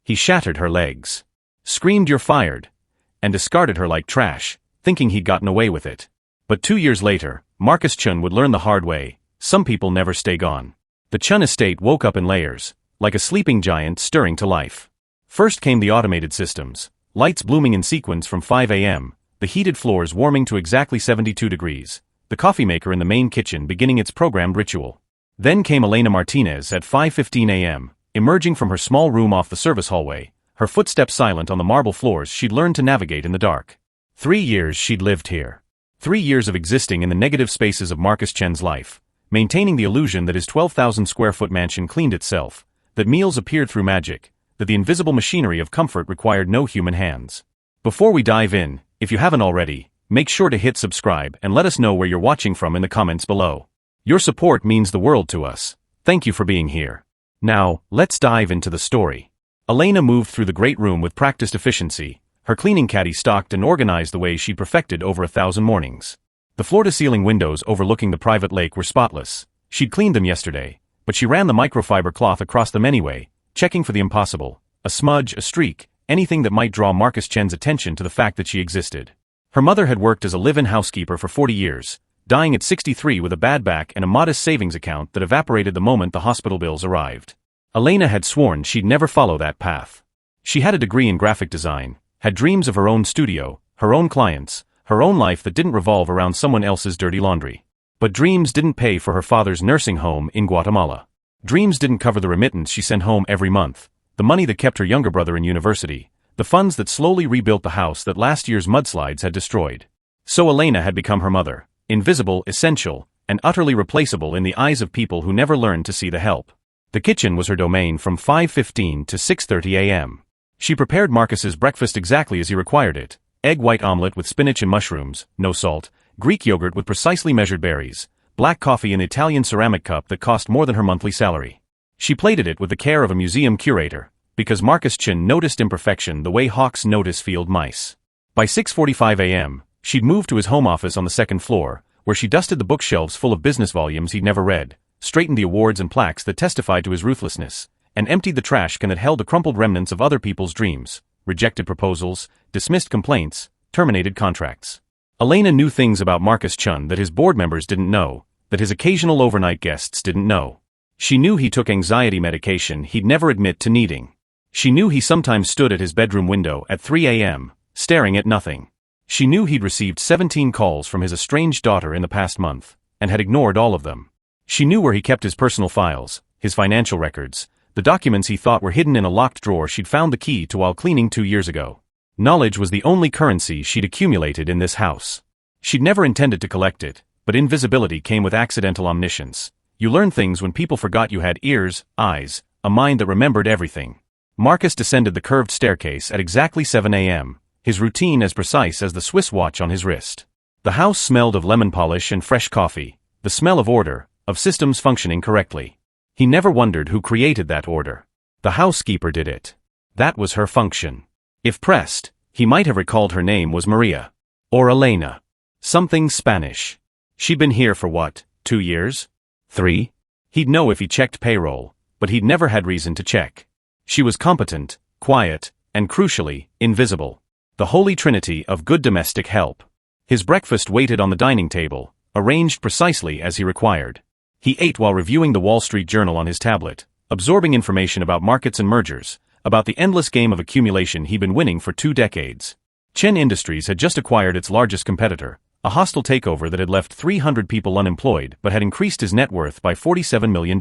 He shattered her legs, screamed "You're fired," and discarded her like trash, thinking he'd gotten away with it. But 2 years later, Marcus Chun would learn the hard way: some people never stay gone. The Chun estate woke up in layers, like a sleeping giant stirring to life. First came the automated systems, lights blooming in sequence from 5 a.m., the heated floors warming to exactly 72 degrees, the coffee maker in the main kitchen beginning its programmed ritual. Then came Elena Martinez at 5:15 a.m., emerging from her small room off the service hallway, her footsteps silent on the marble floors she'd learned to navigate in the dark. 3 years she'd lived here. 3 years of existing in the negative spaces of Marcus Chen's life, maintaining the illusion that his 12,000-square-foot mansion cleaned itself, that meals appeared through magic, that the invisible machinery of comfort required no human hands. Before we dive in, if you haven't already, make sure to hit subscribe and let us know where you're watching from in the comments below. Your support means the world to us. Thank you for being here. Now, let's dive into the story. Elena moved through the great room with practiced efficiency, her cleaning caddy stocked and organized the way she'd perfected over 1,000 mornings. The floor-to-ceiling windows overlooking the private lake were spotless. She'd cleaned them yesterday, but she ran the microfiber cloth across them anyway, checking for the impossible: a smudge, a streak, anything that might draw Marcus Chen's attention to the fact that she existed. Her mother had worked as a live-in housekeeper for 40 years, dying at 63 with a bad back and a modest savings account that evaporated the moment the hospital bills arrived. Elena had sworn she'd never follow that path. She had a degree in graphic design, had dreams of her own studio, her own clients, her own life that didn't revolve around someone else's dirty laundry. But dreams didn't pay for her father's nursing home in Guatemala. Dreams didn't cover the remittance she sent home every month, the money that kept her younger brother in university, the funds that slowly rebuilt the house that last year's mudslides had destroyed. So Elena had become her mother, invisible, essential, and utterly replaceable in the eyes of people who never learned to see the help. The kitchen was her domain from 5:15 to 6:30 a.m. She prepared Marcus's breakfast exactly as he required it: egg white omelette with spinach and mushrooms, no salt, Greek yogurt with precisely measured berries, black coffee in the Italian ceramic cup that cost more than her monthly salary. She plated it with the care of a museum curator, because Marcus Chin noticed imperfection the way hawks notice field mice. By 6:45 a.m., she'd moved to his home office on the second floor, where she dusted the bookshelves full of business volumes he'd never read, straightened the awards and plaques that testified to his ruthlessness, and emptied the trash can that held the crumpled remnants of other people's dreams: rejected proposals, dismissed complaints, terminated contracts. Elena knew things about Marcus Chun that his board members didn't know, that his occasional overnight guests didn't know. She knew he took anxiety medication he'd never admit to needing. She knew he sometimes stood at his bedroom window at 3 a.m., staring at nothing. She knew he'd received 17 calls from his estranged daughter in the past month, and had ignored all of them. She knew where he kept his personal files, his financial records, the documents he thought were hidden in a locked drawer she'd found the key to while cleaning 2 years ago. Knowledge was the only currency she'd accumulated in this house. She'd never intended to collect it, but invisibility came with accidental omniscience. You learned things when people forgot you had ears, eyes, a mind that remembered everything. Marcus descended the curved staircase at exactly 7 a.m., his routine as precise as the Swiss watch on his wrist. The house smelled of lemon polish and fresh coffee, the smell of order, of systems functioning correctly. He never wondered who created that order. The housekeeper did it. That was her function. If pressed, he might have recalled her name was Maria. Or Elena. Something Spanish. She'd been here for what, 2 years? 3? He'd know if he checked payroll, but he'd never had reason to check. She was competent, quiet, and crucially, invisible. The holy trinity of good domestic help. His breakfast waited on the dining table, arranged precisely as he required. He ate while reviewing the Wall Street Journal on his tablet, absorbing information about markets and mergers, about the endless game of accumulation he'd been winning for 2 decades. Chen Industries had just acquired its largest competitor, a hostile takeover that had left 300 people unemployed but had increased his net worth by $47 million.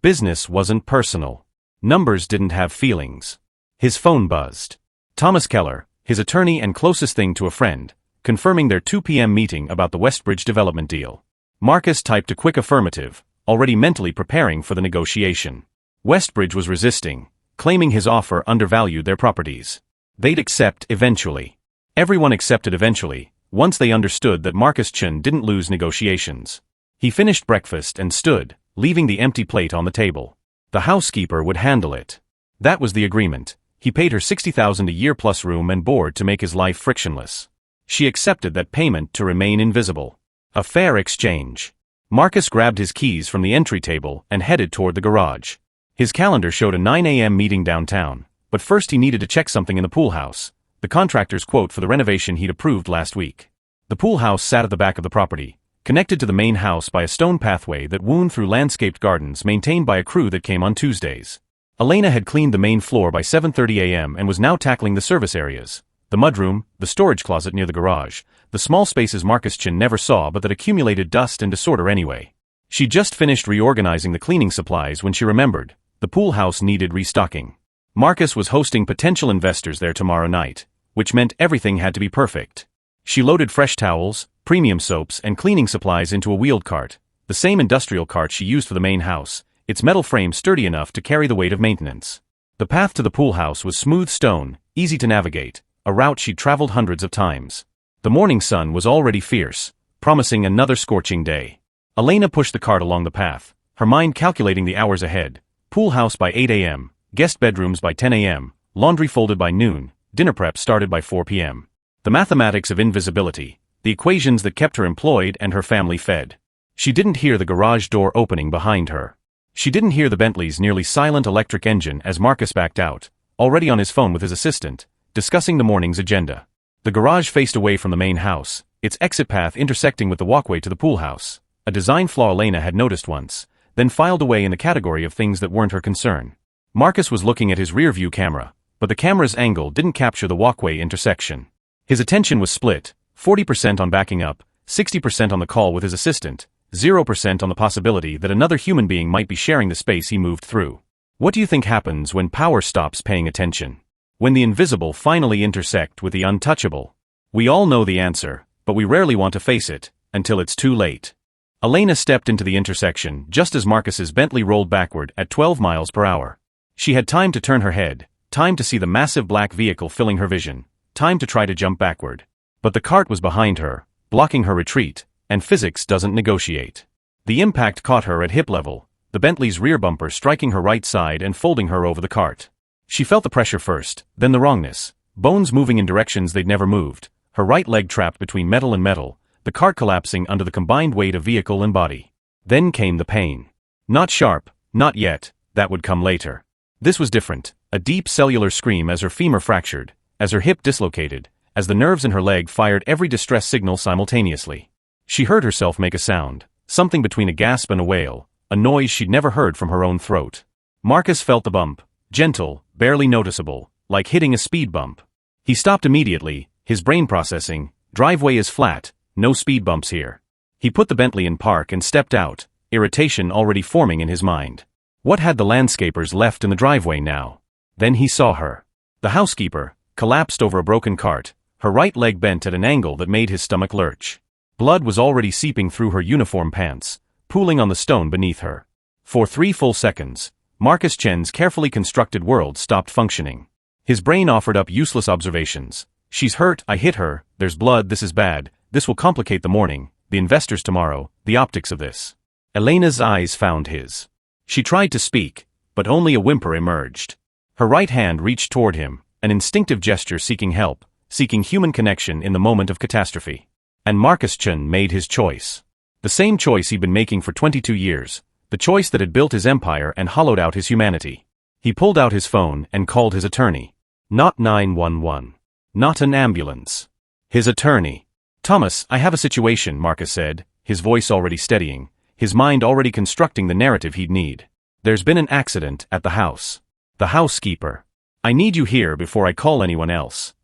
Business wasn't personal. Numbers didn't have feelings. His phone buzzed. Thomas Keller, his attorney and closest thing to a friend, confirming their 2 p.m. meeting about the Westbridge development deal. Marcus typed a quick affirmative, already mentally preparing for the negotiation. Westbridge was resisting, claiming his offer undervalued their properties. They'd accept eventually. Everyone accepted eventually, once they understood that Marcus Chun didn't lose negotiations. He finished breakfast and stood, leaving the empty plate on the table. The housekeeper would handle it. That was the agreement. He paid her $60,000 a year plus room and board to make his life frictionless. She accepted that payment to remain invisible. A fair exchange. Marcus grabbed his keys from the entry table and headed toward the garage. His calendar showed a 9 a.m. meeting downtown, But first he needed to check something in the pool house, the contractor's quote for the renovation he'd approved last week. The pool house sat at the back of the property, connected to the main house by a stone pathway that wound through landscaped gardens maintained by a crew that came on Tuesdays. Elena had cleaned the main floor by 7:30 a.m. and was now tackling the service areas, the mudroom, the storage closet near the garage, the small spaces Marcus Chin never saw but that accumulated dust and disorder anyway. She'd just finished reorganizing the cleaning supplies when she remembered the pool house needed restocking. Marcus was hosting potential investors there tomorrow night, which meant everything had to be perfect. She loaded fresh towels, premium soaps and cleaning supplies into a wheeled cart, the same industrial cart she used for the main house, its metal frame sturdy enough to carry the weight of maintenance. The path to the pool house was smooth stone, easy to navigate, a route she'd traveled hundreds of times. The morning sun was already fierce, promising another scorching day. Elena pushed the cart along the path, her mind calculating the hours ahead. Pool house by 8 a.m., guest bedrooms by 10 a.m., laundry folded by noon, dinner prep started by 4 p.m. The mathematics of invisibility, the equations that kept her employed and her family fed. She didn't hear the garage door opening behind her. She didn't hear the Bentley's nearly silent electric engine as Marcus backed out, already on his phone with his assistant, discussing the morning's agenda. The garage faced away from the main house, its exit path intersecting with the walkway to the pool house, a design flaw Elena had noticed once, then filed away in the category of things that weren't her concern. Marcus was looking at his rear-view camera, but the camera's angle didn't capture the walkway intersection. His attention was split, 40% on backing up, 60% on the call with his assistant, 0% on the possibility that another human being might be sharing the space he moved through. What do you think happens when power stops paying attention? When the invisible finally intersect with the untouchable? We all know the answer, but we rarely want to face it, until it's too late. Elena stepped into the intersection just as Marcus's Bentley rolled backward at 12 miles per hour. She had time to turn her head, time to see the massive black vehicle filling her vision, time to try to jump backward. But the cart was behind her, blocking her retreat, and physics doesn't negotiate. The impact caught her at hip level, the Bentley's rear bumper striking her right side and folding her over the cart. She felt the pressure first, then the wrongness, bones moving in directions they'd never moved, her right leg trapped between metal and metal, the cart collapsing under the combined weight of vehicle and body. Then came the pain. Not sharp, not yet, that would come later. This was different, a deep cellular scream as her femur fractured, as her hip dislocated, as the nerves in her leg fired every distress signal simultaneously. She heard herself make a sound, something between a gasp and a wail, a noise she'd never heard from her own throat. Marcus felt the bump, gentle, barely noticeable, like hitting a speed bump. He stopped immediately, his brain processing, driveway is flat, no speed bumps here. He put the Bentley in park and stepped out, irritation already forming in his mind. What had the landscapers left in the driveway now? Then he saw her. The housekeeper, collapsed over a broken cart, her right leg bent at an angle that made his stomach lurch. Blood was already seeping through her uniform pants, pooling on the stone beneath her. For 3 full seconds, Marcus Chen's carefully constructed world stopped functioning. His brain offered up useless observations. She's hurt, I hit her, there's blood, this is bad, this will complicate the morning, the investors tomorrow, the optics of this. Elena's eyes found his. She tried to speak, but only a whimper emerged. Her right hand reached toward him, an instinctive gesture seeking help, seeking human connection in the moment of catastrophe. And Marcus Chen made his choice. The same choice he'd been making for 22 years, the choice that had built his empire and hollowed out his humanity. He pulled out his phone and called his attorney. Not 911. Not an ambulance. His attorney. Thomas, I have a situation, Marcus said, his voice already steadying, his mind already constructing the narrative he'd need. There's been an accident at the house. The housekeeper. I need you here before I call anyone else.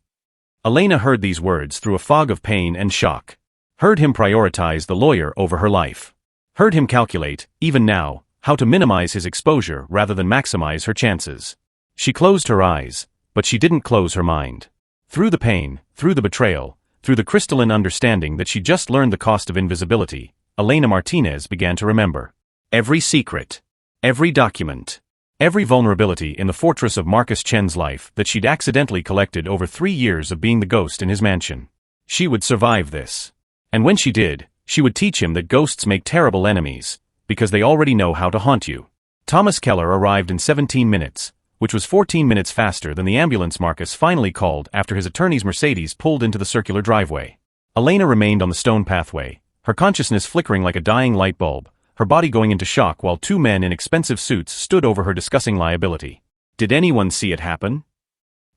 Elena heard these words through a fog of pain and shock. Heard him prioritize the lawyer over her life. Heard him calculate, even now, how to minimize his exposure rather than maximize her chances. She closed her eyes, but she didn't close her mind. Through the pain, through the betrayal, through the crystalline understanding that she just learned the cost of invisibility, Elena Martinez began to remember. Every secret. Every document. Every vulnerability in the fortress of Marcus Chen's life that she'd accidentally collected over 3 years of being the ghost in his mansion. She would survive this. And when she did, she would teach him that ghosts make terrible enemies, because they already know how to haunt you. Thomas Keller arrived in 17 minutes, which was 14 minutes faster than the ambulance Marcus finally called after his attorney's Mercedes pulled into the circular driveway. Elena remained on the stone pathway, her consciousness flickering like a dying light bulb, her body going into shock while 2 men in expensive suits stood over her discussing liability. Did anyone see it happen?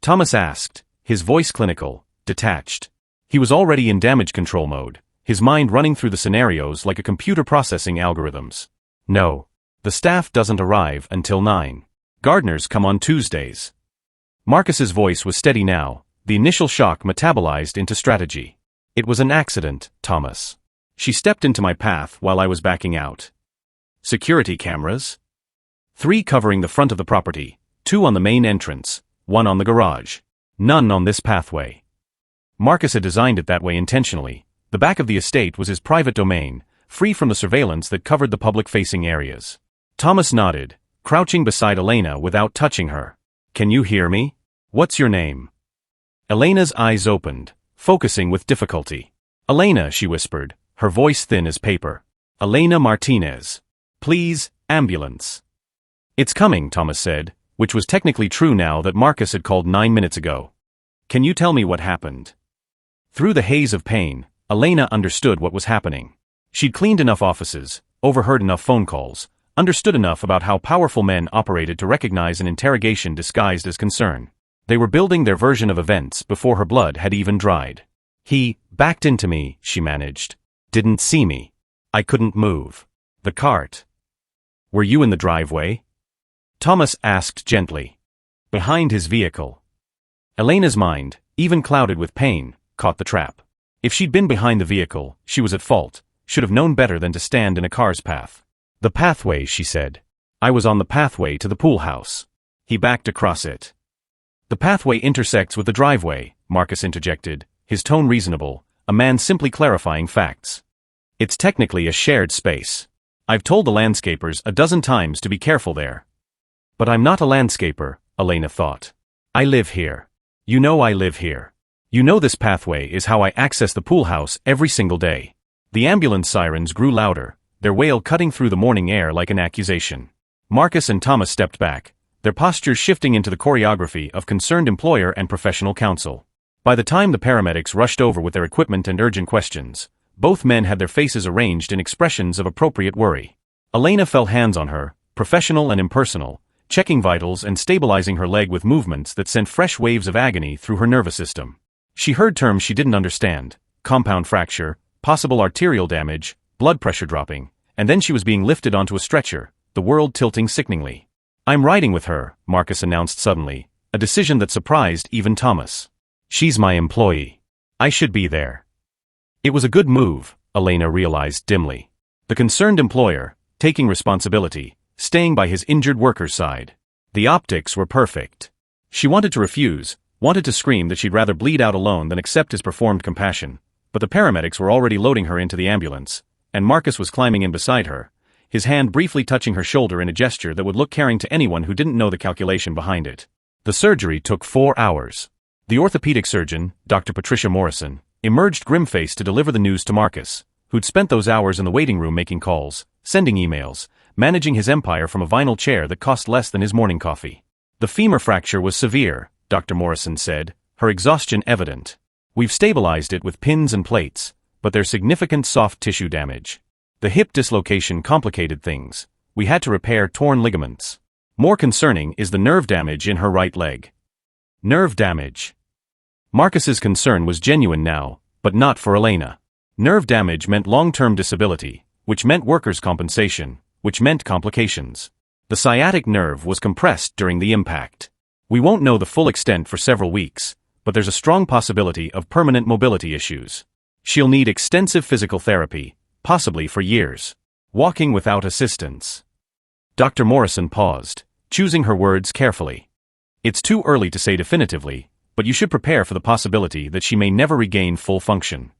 Thomas asked, his voice clinical, detached. He was already in damage control mode, his mind running through the scenarios like a computer processing algorithms. No. The staff doesn't arrive until 9. Gardeners come on Tuesdays. Marcus's voice was steady now, the initial shock metabolized into strategy. It was an accident, Thomas. She stepped into my path while I was backing out. Security cameras? 3 covering the front of the property, 2 on the main entrance, 1 on the garage. None on this pathway. Marcus had designed it that way intentionally. The back of the estate was his private domain, free from the surveillance that covered the public-facing areas. Thomas nodded, crouching beside Elena without touching her. Can you hear me? What's your name? Elena's eyes opened, focusing with difficulty. Elena, she whispered, her voice thin as paper. Elena Martinez. Please, ambulance. It's coming, Thomas said, which was technically true now that Marcus had called 9 minutes ago. Can you tell me what happened? Through the haze of pain, Elena understood what was happening. She'd cleaned enough offices, overheard enough phone calls, understood enough about how powerful men operated to recognize an interrogation disguised as concern. They were building their version of events before her blood had even dried. He backed into me, she managed. Didn't see me. I couldn't move. The cart. Were you in the driveway? Thomas asked gently. Behind his vehicle. Elena's mind, even clouded with pain, caught the trap. If she'd been behind the vehicle, she was at fault, should have known better than to stand in a car's path. The pathway, she said. I was on the pathway to the pool house. He backed across it. The pathway intersects with the driveway, Marcus interjected, his tone reasonable, a man simply clarifying facts. It's technically a shared space. I've told the landscapers a dozen times to be careful there. But I'm not a landscaper, Elena thought. I live here. You know I live here. You know this pathway is how I access the pool house every single day. The ambulance sirens grew louder, their wail cutting through the morning air like an accusation. Marcus and Thomas stepped back, their postures shifting into the choreography of concerned employer and professional counsel. By the time the paramedics rushed over with their equipment and urgent questions, both men had their faces arranged in expressions of appropriate worry. Elena felt hands on her, professional and impersonal, checking vitals and stabilizing her leg with movements that sent fresh waves of agony through her nervous system. She heard terms she didn't understand: compound fracture, possible arterial damage, blood pressure dropping, and then she was being lifted onto a stretcher, the world tilting sickeningly. I'm riding with her, Marcus announced suddenly, a decision that surprised even Thomas. She's my employee. I should be there. It was a good move, Elena realized dimly. The concerned employer, taking responsibility, staying by his injured worker's side. The optics were perfect. She wanted to refuse, wanted to scream that she'd rather bleed out alone than accept his performed compassion, but the paramedics were already loading her into the ambulance, and Marcus was climbing in beside her, his hand briefly touching her shoulder in a gesture that would look caring to anyone who didn't know the calculation behind it. The surgery took 4 hours. The orthopedic surgeon, Dr. Patricia Morrison, emerged grim-faced to deliver the news to Marcus, who'd spent those hours in the waiting room making calls, sending emails, managing his empire from a vinyl chair that cost less than his morning coffee. The femur fracture was severe, Dr. Morrison said, her exhaustion evident. We've stabilized it with pins and plates, but there's significant soft tissue damage. The hip dislocation complicated things. We had to repair torn ligaments. More concerning is the nerve damage in her right leg. Nerve damage. Marcus's concern was genuine now, but not for Elena. Nerve damage meant long-term disability, which meant workers' compensation, which meant complications. The sciatic nerve was compressed during the impact. We won't know the full extent for several weeks, but there's a strong possibility of permanent mobility issues. She'll need extensive physical therapy, possibly for years. Walking without assistance. Dr. Morrison paused, choosing her words carefully. It's too early to say definitively, but you should prepare for the possibility that she may never regain full function.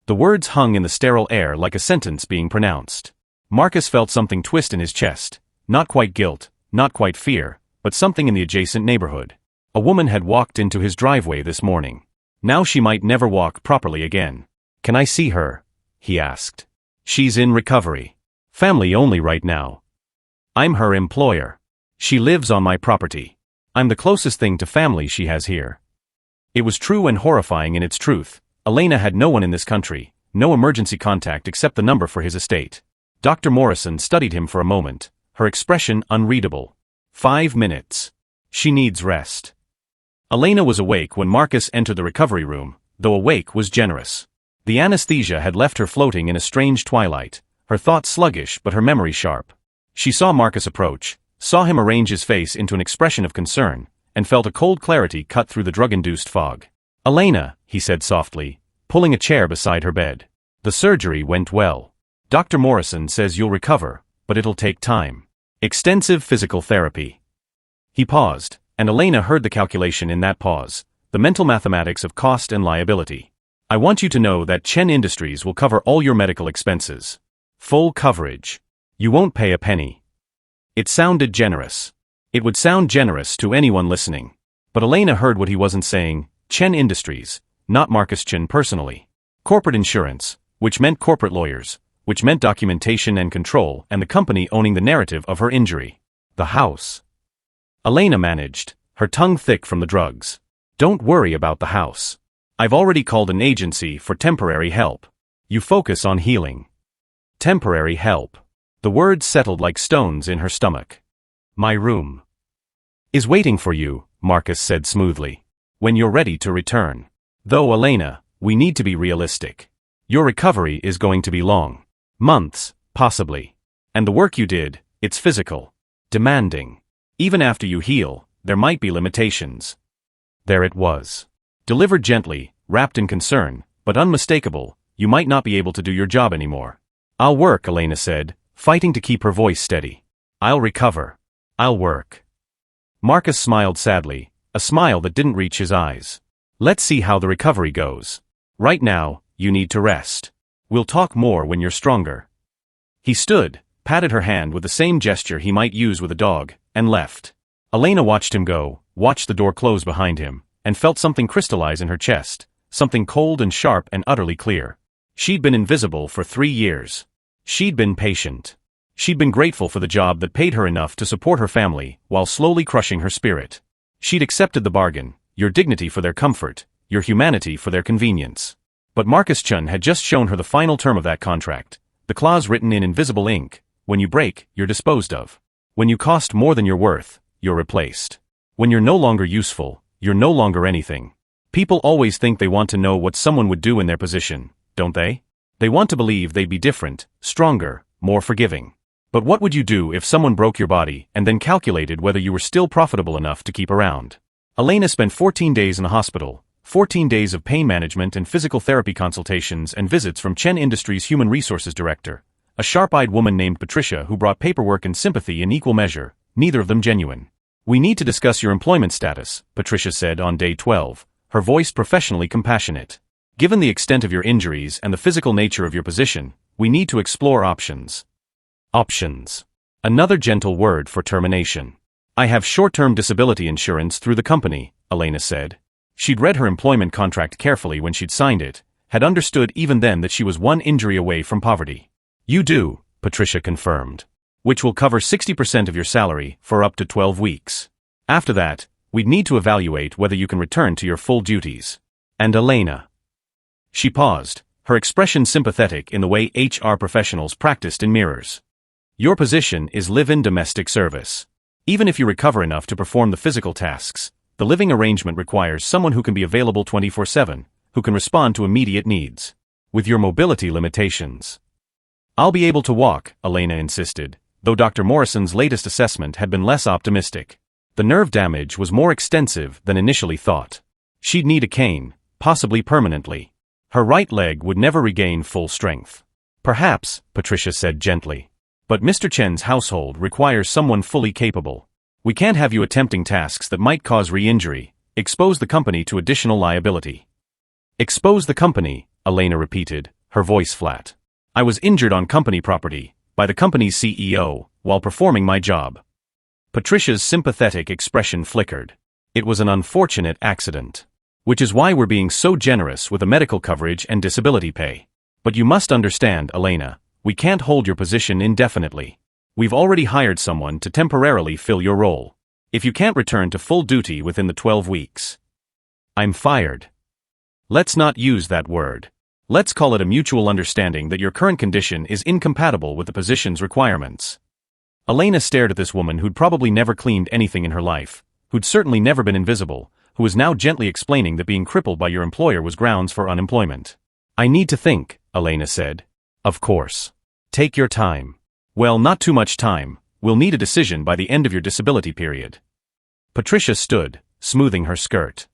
The words hung in the sterile air like a sentence being pronounced. Marcus felt something twist in his chest, not quite guilt, not quite fear, but something in the adjacent neighborhood. A woman had walked into his driveway this morning. Now she might never walk properly again. Can I see her? He asked. She's in recovery. Family only right now. I'm her employer. She lives on my property. I'm the closest thing to family she has here. It was true and horrifying in its truth. Elena had no one in this country, no emergency contact except the number for his estate. Dr. Morrison studied him for a moment, her expression unreadable. 5 minutes. She needs rest. Elena was awake when Marcus entered the recovery room, though awake was generous. The anesthesia had left her floating in a strange twilight, her thoughts sluggish but her memory sharp. She saw Marcus approach, saw him arrange his face into an expression of concern, and felt a cold clarity cut through the drug-induced fog. "Elena," he said softly, pulling a chair beside her bed. "The surgery went well. Dr. Morrison says you'll recover, but it'll take time. Extensive physical therapy." He paused, and Elena heard the calculation in that pause, the mental mathematics of cost and liability. "I want you to know that Chen Industries will cover all your medical expenses. Full coverage. You won't pay a penny." It sounded generous. It would sound generous to anyone listening. But Elena heard what he wasn't saying: Chen Industries, not Marcus Chen personally. Corporate insurance, which meant corporate lawyers, which meant documentation and control, and the company owning the narrative of her injury. The house. Elena managed, her tongue thick from the drugs. "Don't worry about the house. I've already called an agency for temporary help. You focus on healing." Temporary help. The words settled like stones in her stomach. "My room is waiting for you," Marcus said smoothly, "when you're ready to return. Though, Elena, we need to be realistic. Your recovery is going to be long. Months, possibly. And the work you did, it's physical. Demanding. Even after you heal, there might be limitations." There it was. Delivered gently, wrapped in concern, but unmistakable: "You might not be able to do your job anymore." "I'll work," Elena said, fighting to keep her voice steady. "I'll recover. I'll work." Marcus smiled sadly, a smile that didn't reach his eyes. "Let's see how the recovery goes. Right now, you need to rest. We'll talk more when you're stronger." He stood, patted her hand with the same gesture he might use with a dog, and left. Elena watched him go, watched the door close behind him, and felt something crystallize in her chest, something cold and sharp and utterly clear. She'd been invisible for 3 years. She'd been patient. She'd been grateful for the job that paid her enough to support her family, while slowly crushing her spirit. She'd accepted the bargain: your dignity for their comfort, your humanity for their convenience. But Marcus Chun had just shown her the final term of that contract, the clause written in invisible ink: when you break, you're disposed of. When you cost more than you're worth, you're replaced. When you're no longer useful, you're no longer anything. People always think they want to know what someone would do in their position, don't they? They want to believe they'd be different, stronger, more forgiving. But what would you do if someone broke your body and then calculated whether you were still profitable enough to keep around? Elena spent 14 days in the hospital, 14 days of pain management and physical therapy consultations and visits from Chen Industries' human resources director, a sharp-eyed woman named Patricia who brought paperwork and sympathy in equal measure, neither of them genuine. "We need to discuss your employment status," Patricia said on day 12, her voice professionally compassionate. "Given the extent of your injuries and the physical nature of your position, we need to explore options." Options. Another gentle word for termination. "I have short-term disability insurance through the company," Elena said. She'd read her employment contract carefully when she'd signed it, had understood even then that she was one injury away from poverty. "You do," Patricia confirmed. "Which will cover 60% of your salary for up to 12 weeks. After that, we'd need to evaluate whether you can return to your full duties." And Elena. She paused, her expression sympathetic in the way HR professionals practiced in mirrors. "Your position is live-in domestic service. Even if you recover enough to perform the physical tasks, the living arrangement requires someone who can be available 24/7, who can respond to immediate needs. With your mobility limitations." "I'll be able to walk," Elena insisted, though Dr. Morrison's latest assessment had been less optimistic. The nerve damage was more extensive than initially thought. She'd need a cane, possibly permanently. Her right leg would never regain full strength. "Perhaps," Patricia said gently. "But Mr. Chen's household requires someone fully capable. We can't have you attempting tasks that might cause re-injury, expose the company to additional liability." "Expose the company," Elena repeated, her voice flat. "I was injured on company property, by the company's CEO, while performing my job." Patricia's sympathetic expression flickered. "It was an unfortunate accident. Which is why we're being so generous with the medical coverage and disability pay. But you must understand, Elena, we can't hold your position indefinitely. We've already hired someone to temporarily fill your role. If you can't return to full duty within the 12 weeks, I'm fired." Let's not use that word. Let's call it a mutual understanding that your current condition is incompatible with the position's requirements. Elena stared at this woman who'd probably never cleaned anything in her life, who'd certainly never been invisible, who was now gently explaining that being crippled by your employer was grounds for unemployment. I need to think, Elena said. Of course. Take your time. Well, not too much time. We'll need a decision by the end of your disability period. Patricia stood, smoothing her skirt.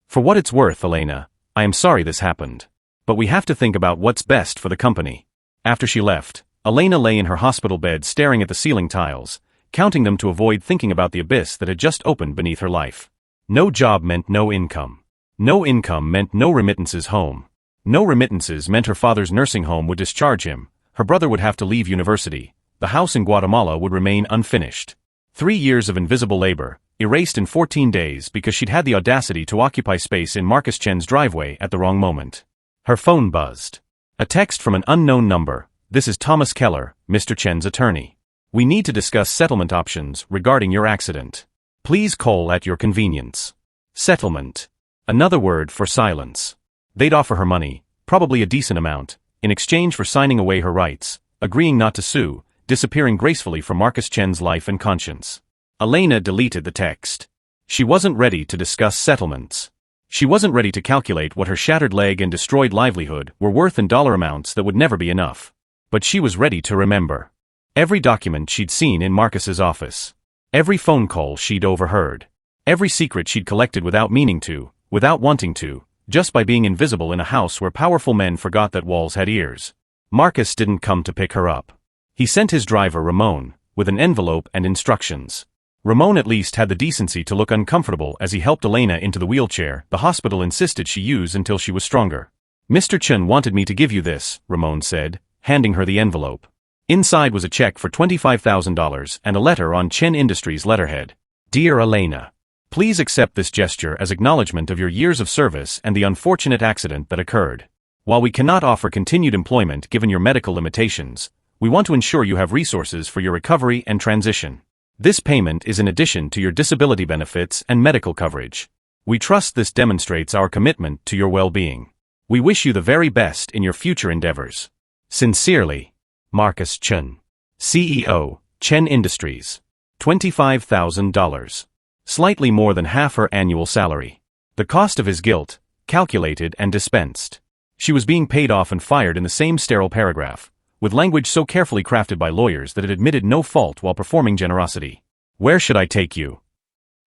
For what it's worth, Elena, I am sorry this happened. But we have to think about what's best for the company. After she left, Elena lay in her hospital bed staring at the ceiling tiles, counting them to avoid thinking about the abyss that had just opened beneath her life. No job meant no income. No income meant no remittances home. No remittances meant her father's nursing home would discharge him, her brother would have to leave university, the house in Guatemala would remain unfinished. 3 years of invisible labor, erased in 14 days because she'd had the audacity to occupy space in Marcus Chen's driveway at the wrong moment. Her phone buzzed. A text from an unknown number. This is Thomas Keller, Mr. Chen's attorney. We need to discuss settlement options regarding your accident. Please call at your convenience. Settlement. Another word for silence. They'd offer her money, probably a decent amount, in exchange for signing away her rights, agreeing not to sue, disappearing gracefully from Marcus Chen's life and conscience. Elena deleted the text. She wasn't ready to discuss settlements. She wasn't ready to calculate what her shattered leg and destroyed livelihood were worth in dollar amounts that would never be enough. But she was ready to remember. Every document she'd seen in Marcus's office. Every phone call she'd overheard. Every secret she'd collected without meaning to, without wanting to, just by being invisible in a house where powerful men forgot that walls had ears. Marcus didn't come to pick her up. He sent his driver Ramon, with an envelope and instructions. Ramon at least had the decency to look uncomfortable as he helped Elena into the wheelchair the hospital insisted she use until she was stronger. Mr. Chen wanted me to give you this, Ramon said, handing her the envelope. Inside was a check for $25,000 and a letter on Chen Industries letterhead. Dear Elena, please accept this gesture as acknowledgement of your years of service and the unfortunate accident that occurred. While we cannot offer continued employment given your medical limitations, we want to ensure you have resources for your recovery and transition. This payment is in addition to your disability benefits and medical coverage. We trust this demonstrates our commitment to your well-being. We wish you the very best in your future endeavors. Sincerely, Marcus Chen, CEO, Chen Industries. $25,000. Slightly more than half her annual salary. The cost of his guilt, calculated and dispensed. She was being paid off and fired in the same sterile paragraph, with language so carefully crafted by lawyers that it admitted no fault while performing generosity. Where should I take you?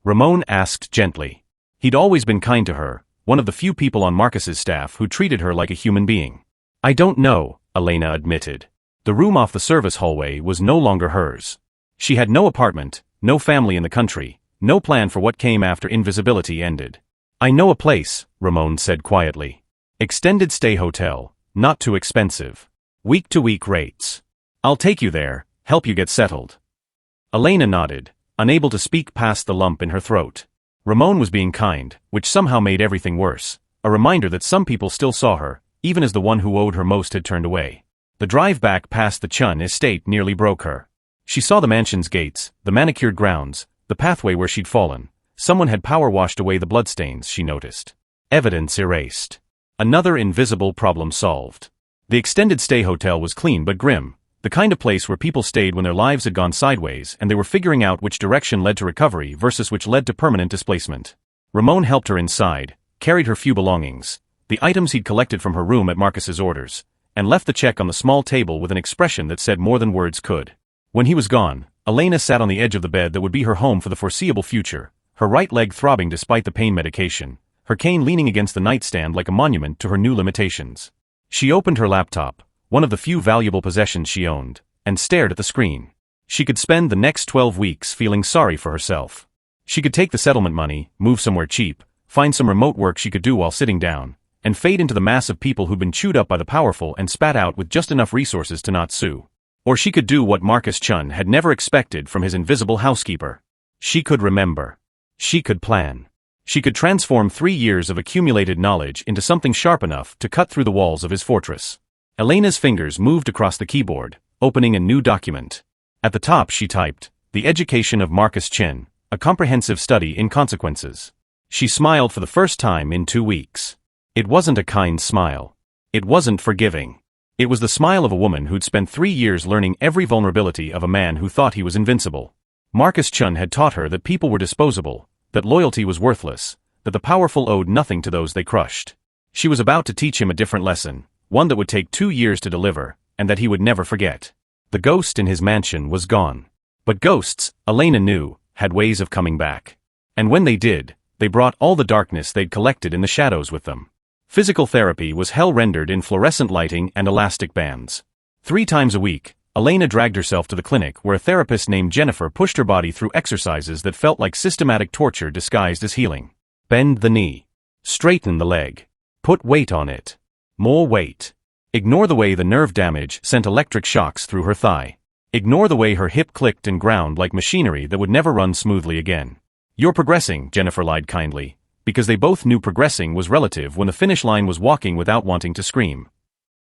Ramon asked gently. He'd always been kind to her, one of the few people on Marcus's staff who treated her like a human being. I don't know, Elena admitted. The room off the service hallway was no longer hers. She had no apartment, no family in the country, no plan for what came after invisibility ended. I know a place, Ramon said quietly. Extended stay hotel, not too expensive. Week-to-week rates. I'll take you there, help you get settled. Elena nodded, unable to speak past the lump in her throat. Ramon was being kind, which somehow made everything worse, a reminder that some people still saw her, even as the one who owed her most had turned away. The drive back past the Chun estate nearly broke her. She saw the mansion's gates, the manicured grounds, the pathway where she'd fallen. Someone had power washed away the bloodstains, she noticed. Evidence erased. Another invisible problem solved. The extended stay hotel was clean but grim, the kind of place where people stayed when their lives had gone sideways and they were figuring out which direction led to recovery versus which led to permanent displacement. Ramon helped her inside, carried her few belongings, the items he'd collected from her room at Marcus's orders, and left the check on the small table with an expression that said more than words could. When he was gone, Elena sat on the edge of the bed that would be her home for the foreseeable future, her right leg throbbing despite the pain medication, her cane leaning against the nightstand like a monument to her new limitations. She opened her laptop, one of the few valuable possessions she owned, and stared at the screen. She could spend the next 12 weeks feeling sorry for herself. She could take the settlement money, move somewhere cheap, find some remote work she could do while sitting down, and fade into the mass of people who'd been chewed up by the powerful and spat out with just enough resources to not sue. Or she could do what Marcus Chun had never expected from his invisible housekeeper. She could remember. She could plan. She could transform 3 years of accumulated knowledge into something sharp enough to cut through the walls of his fortress. Elena's fingers moved across the keyboard, opening a new document. At the top she typed, "The Education of Marcus Chin, a comprehensive study in consequences." She smiled for the first time in 2 weeks. It wasn't a kind smile. It wasn't forgiving. It was the smile of a woman who'd spent 3 years learning every vulnerability of a man who thought he was invincible. Marcus Chun had taught her that people were disposable, that loyalty was worthless, that the powerful owed nothing to those they crushed. She was about to teach him a different lesson, one that would take 2 years to deliver, and that he would never forget. The ghost in his mansion was gone. But ghosts, Elena knew, had ways of coming back. And when they did, they brought all the darkness they'd collected in the shadows with them. Physical therapy was hell rendered in fluorescent lighting and elastic bands. 3 times a week, Elena dragged herself to the clinic where a therapist named Jennifer pushed her body through exercises that felt like systematic torture disguised as healing. Bend the knee. Straighten the leg. Put weight on it. More weight. Ignore the way the nerve damage sent electric shocks through her thigh. Ignore the way her hip clicked and ground like machinery that would never run smoothly again. You're progressing, Jennifer lied kindly, because they both knew progressing was relative when the finish line was walking without wanting to scream.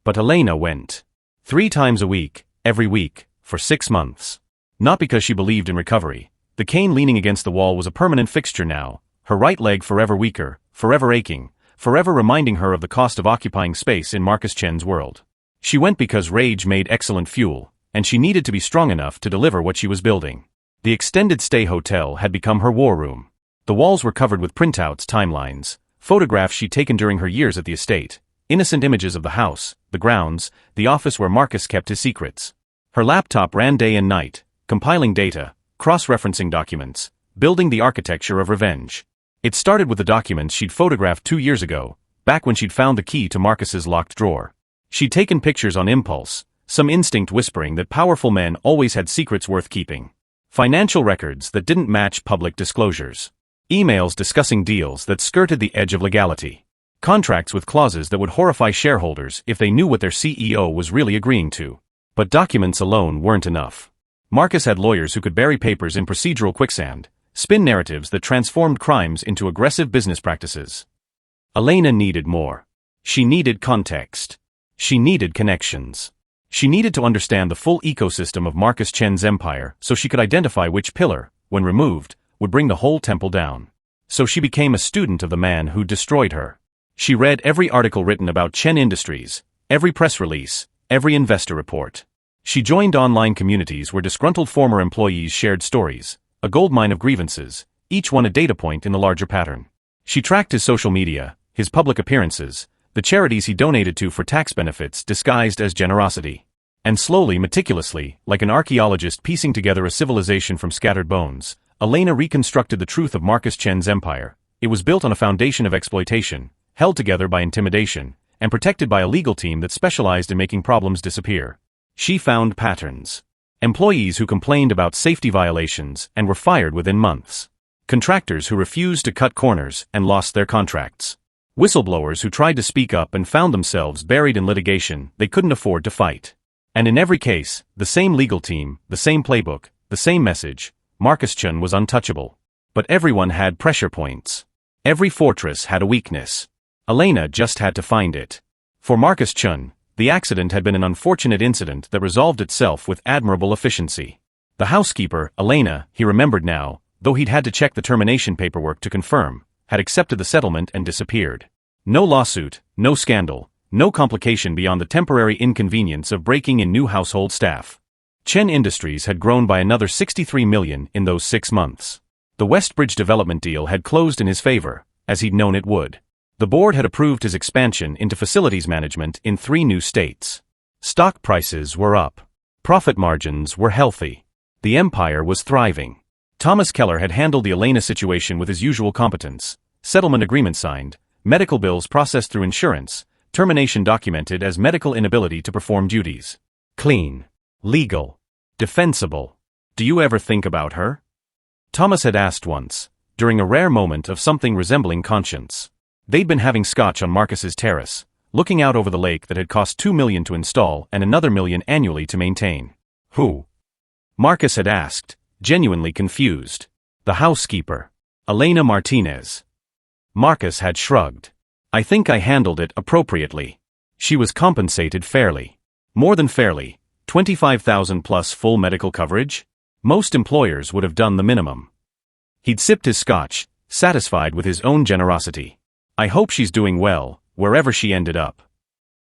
But Elena went. 3 times a week, every week, for 6 months. Not because she believed in recovery. The cane leaning against the wall was a permanent fixture now, her right leg forever weaker, forever aching, forever reminding her of the cost of occupying space in Marcus Chen's world. She went because rage made excellent fuel, and she needed to be strong enough to deliver what she was building. The extended stay hotel had become her war room. The walls were covered with printouts, timelines, photographs she'd taken during her years at the estate, innocent images of the house, the grounds, the office where Marcus kept his secrets. Her laptop ran day and night, compiling data, cross-referencing documents, building the architecture of revenge. It started with the documents she'd photographed 2 years ago, back when she'd found the key to Marcus's locked drawer. She'd taken pictures on impulse, some instinct whispering that powerful men always had secrets worth keeping. Financial records that didn't match public disclosures. Emails discussing deals that skirted the edge of legality. Contracts with clauses that would horrify shareholders if they knew what their CEO was really agreeing to. But documents alone weren't enough. Marcus had lawyers who could bury papers in procedural quicksand, spin narratives that transformed crimes into aggressive business practices. Elena needed more. She needed context. She needed connections. She needed to understand the full ecosystem of Marcus Chen's empire so she could identify which pillar, when removed, would bring the whole temple down. So she became a student of the man who destroyed her. She read every article written about Chen Industries, every press release, every investor report. She joined online communities where disgruntled former employees shared stories, a goldmine of grievances, each one a data point in the larger pattern. She tracked his social media, his public appearances, the charities he donated to for tax benefits disguised as generosity. And slowly, meticulously, like an archaeologist piecing together a civilization from scattered bones, Elena reconstructed the truth of Marcus Chen's empire. It was built on a foundation of exploitation, held together by intimidation, and protected by a legal team that specialized in making problems disappear. She found patterns. Employees who complained about safety violations and were fired within months. Contractors who refused to cut corners and lost their contracts. Whistleblowers who tried to speak up and found themselves buried in litigation they couldn't afford to fight. And in every case, the same legal team, the same playbook, the same message. Marcus Chen was untouchable. But everyone had pressure points. Every fortress had a weakness. Elena just had to find it. For Marcus Chen, the accident had been an unfortunate incident that resolved itself with admirable efficiency. The housekeeper, Elena, he remembered now, though he'd had to check the termination paperwork to confirm, had accepted the settlement and disappeared. No lawsuit, no scandal, no complication beyond the temporary inconvenience of breaking in new household staff. Chen Industries had grown by another 63 million in those 6 months. The Westbridge development deal had closed in his favor, as he'd known it would. The board had approved his expansion into facilities management in 3 new states. Stock prices were up. Profit margins were healthy. The empire was thriving. Thomas Keller had handled the Elena situation with his usual competence. Settlement agreement signed, medical bills processed through insurance, termination documented as medical inability to perform duties. Clean. Legal. Defensible. Do you ever think about her? Thomas had asked once, during a rare moment of something resembling conscience. They'd been having scotch on Marcus's terrace, looking out over the lake that had cost 2 million to install and another million annually to maintain. Who? Marcus had asked, genuinely confused. The housekeeper. Elena Martinez. Marcus had shrugged. I think I handled it appropriately. She was compensated fairly. More than fairly. 25,000 plus full medical coverage? Most employers would have done the minimum. He'd sipped his scotch, satisfied with his own generosity. I hope she's doing well, wherever she ended up.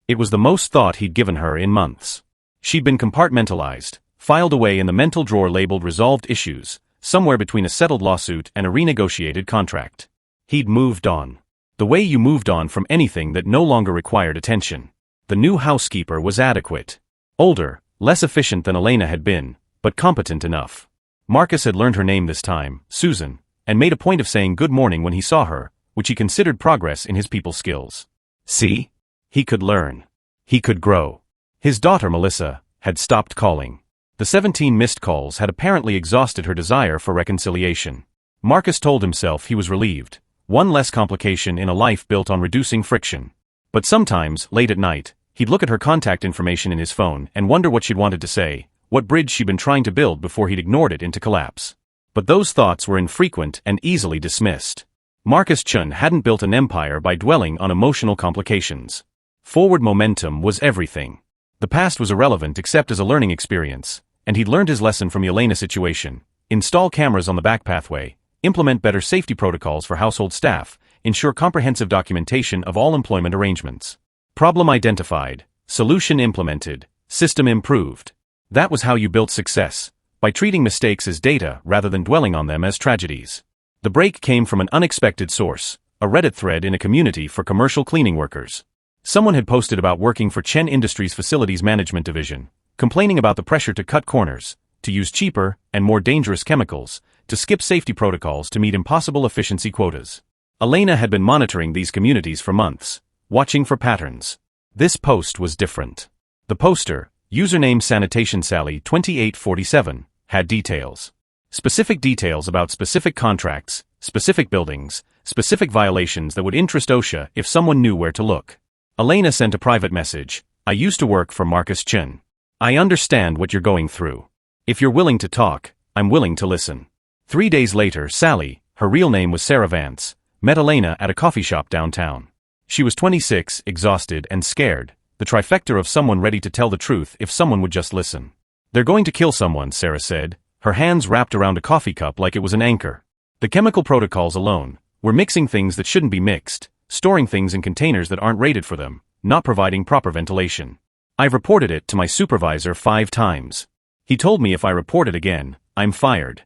It was the most thought he'd given her in months. She'd been compartmentalized, filed away in the mental drawer labeled resolved issues, somewhere between a settled lawsuit and a renegotiated contract. He'd moved on. The way you moved on from anything that no longer required attention. The new housekeeper was adequate. Older, less efficient than Elena had been, but competent enough. Marcus had learned her name this time, Susan, and made a point of saying good morning when he saw her, which he considered progress in his people skills. See? He could learn. He could grow. His daughter Melissa had stopped calling. The 17 missed calls had apparently exhausted her desire for reconciliation. Marcus told himself he was relieved. One less complication in a life built on reducing friction. But sometimes, late at night, he'd look at her contact information in his phone and wonder what she'd wanted to say, what bridge she'd been trying to build before he'd ignored it into collapse. But those thoughts were infrequent and easily dismissed. Marcus Chun hadn't built an empire by dwelling on emotional complications. Forward momentum was everything. The past was irrelevant except as a learning experience, and he'd learned his lesson from the Elena situation. Install cameras on the back pathway, implement better safety protocols for household staff, ensure comprehensive documentation of all employment arrangements. Problem identified, solution implemented, system improved. That was how you built success, by treating mistakes as data rather than dwelling on them as tragedies. The break came from an unexpected source, a Reddit thread in a community for commercial cleaning workers. Someone had posted about working for Chen Industries' facilities management division, complaining about the pressure to cut corners, to use cheaper and more dangerous chemicals, to skip safety protocols to meet impossible efficiency quotas. Elena had been monitoring these communities for months, watching for patterns. This post was different. The poster, username Sanitation Sally 2847, had details. Specific details about specific contracts, specific buildings, specific violations that would interest OSHA if someone knew where to look. Elena sent a private message. I used to work for Marcus Chun. I understand what you're going through. If you're willing to talk, I'm willing to listen. 3 days later, Sally, her real name was Sarah Vance, met Elena at a coffee shop downtown. She was 26, exhausted and scared, the trifecta of someone ready to tell the truth if someone would just listen. They're going to kill someone, Sarah said, her hands wrapped around a coffee cup like it was an anchor. The chemical protocols alone, we're mixing things that shouldn't be mixed, storing things in containers that aren't rated for them, not providing proper ventilation. I've reported it to my supervisor 5 times. He told me if I report it again, I'm fired.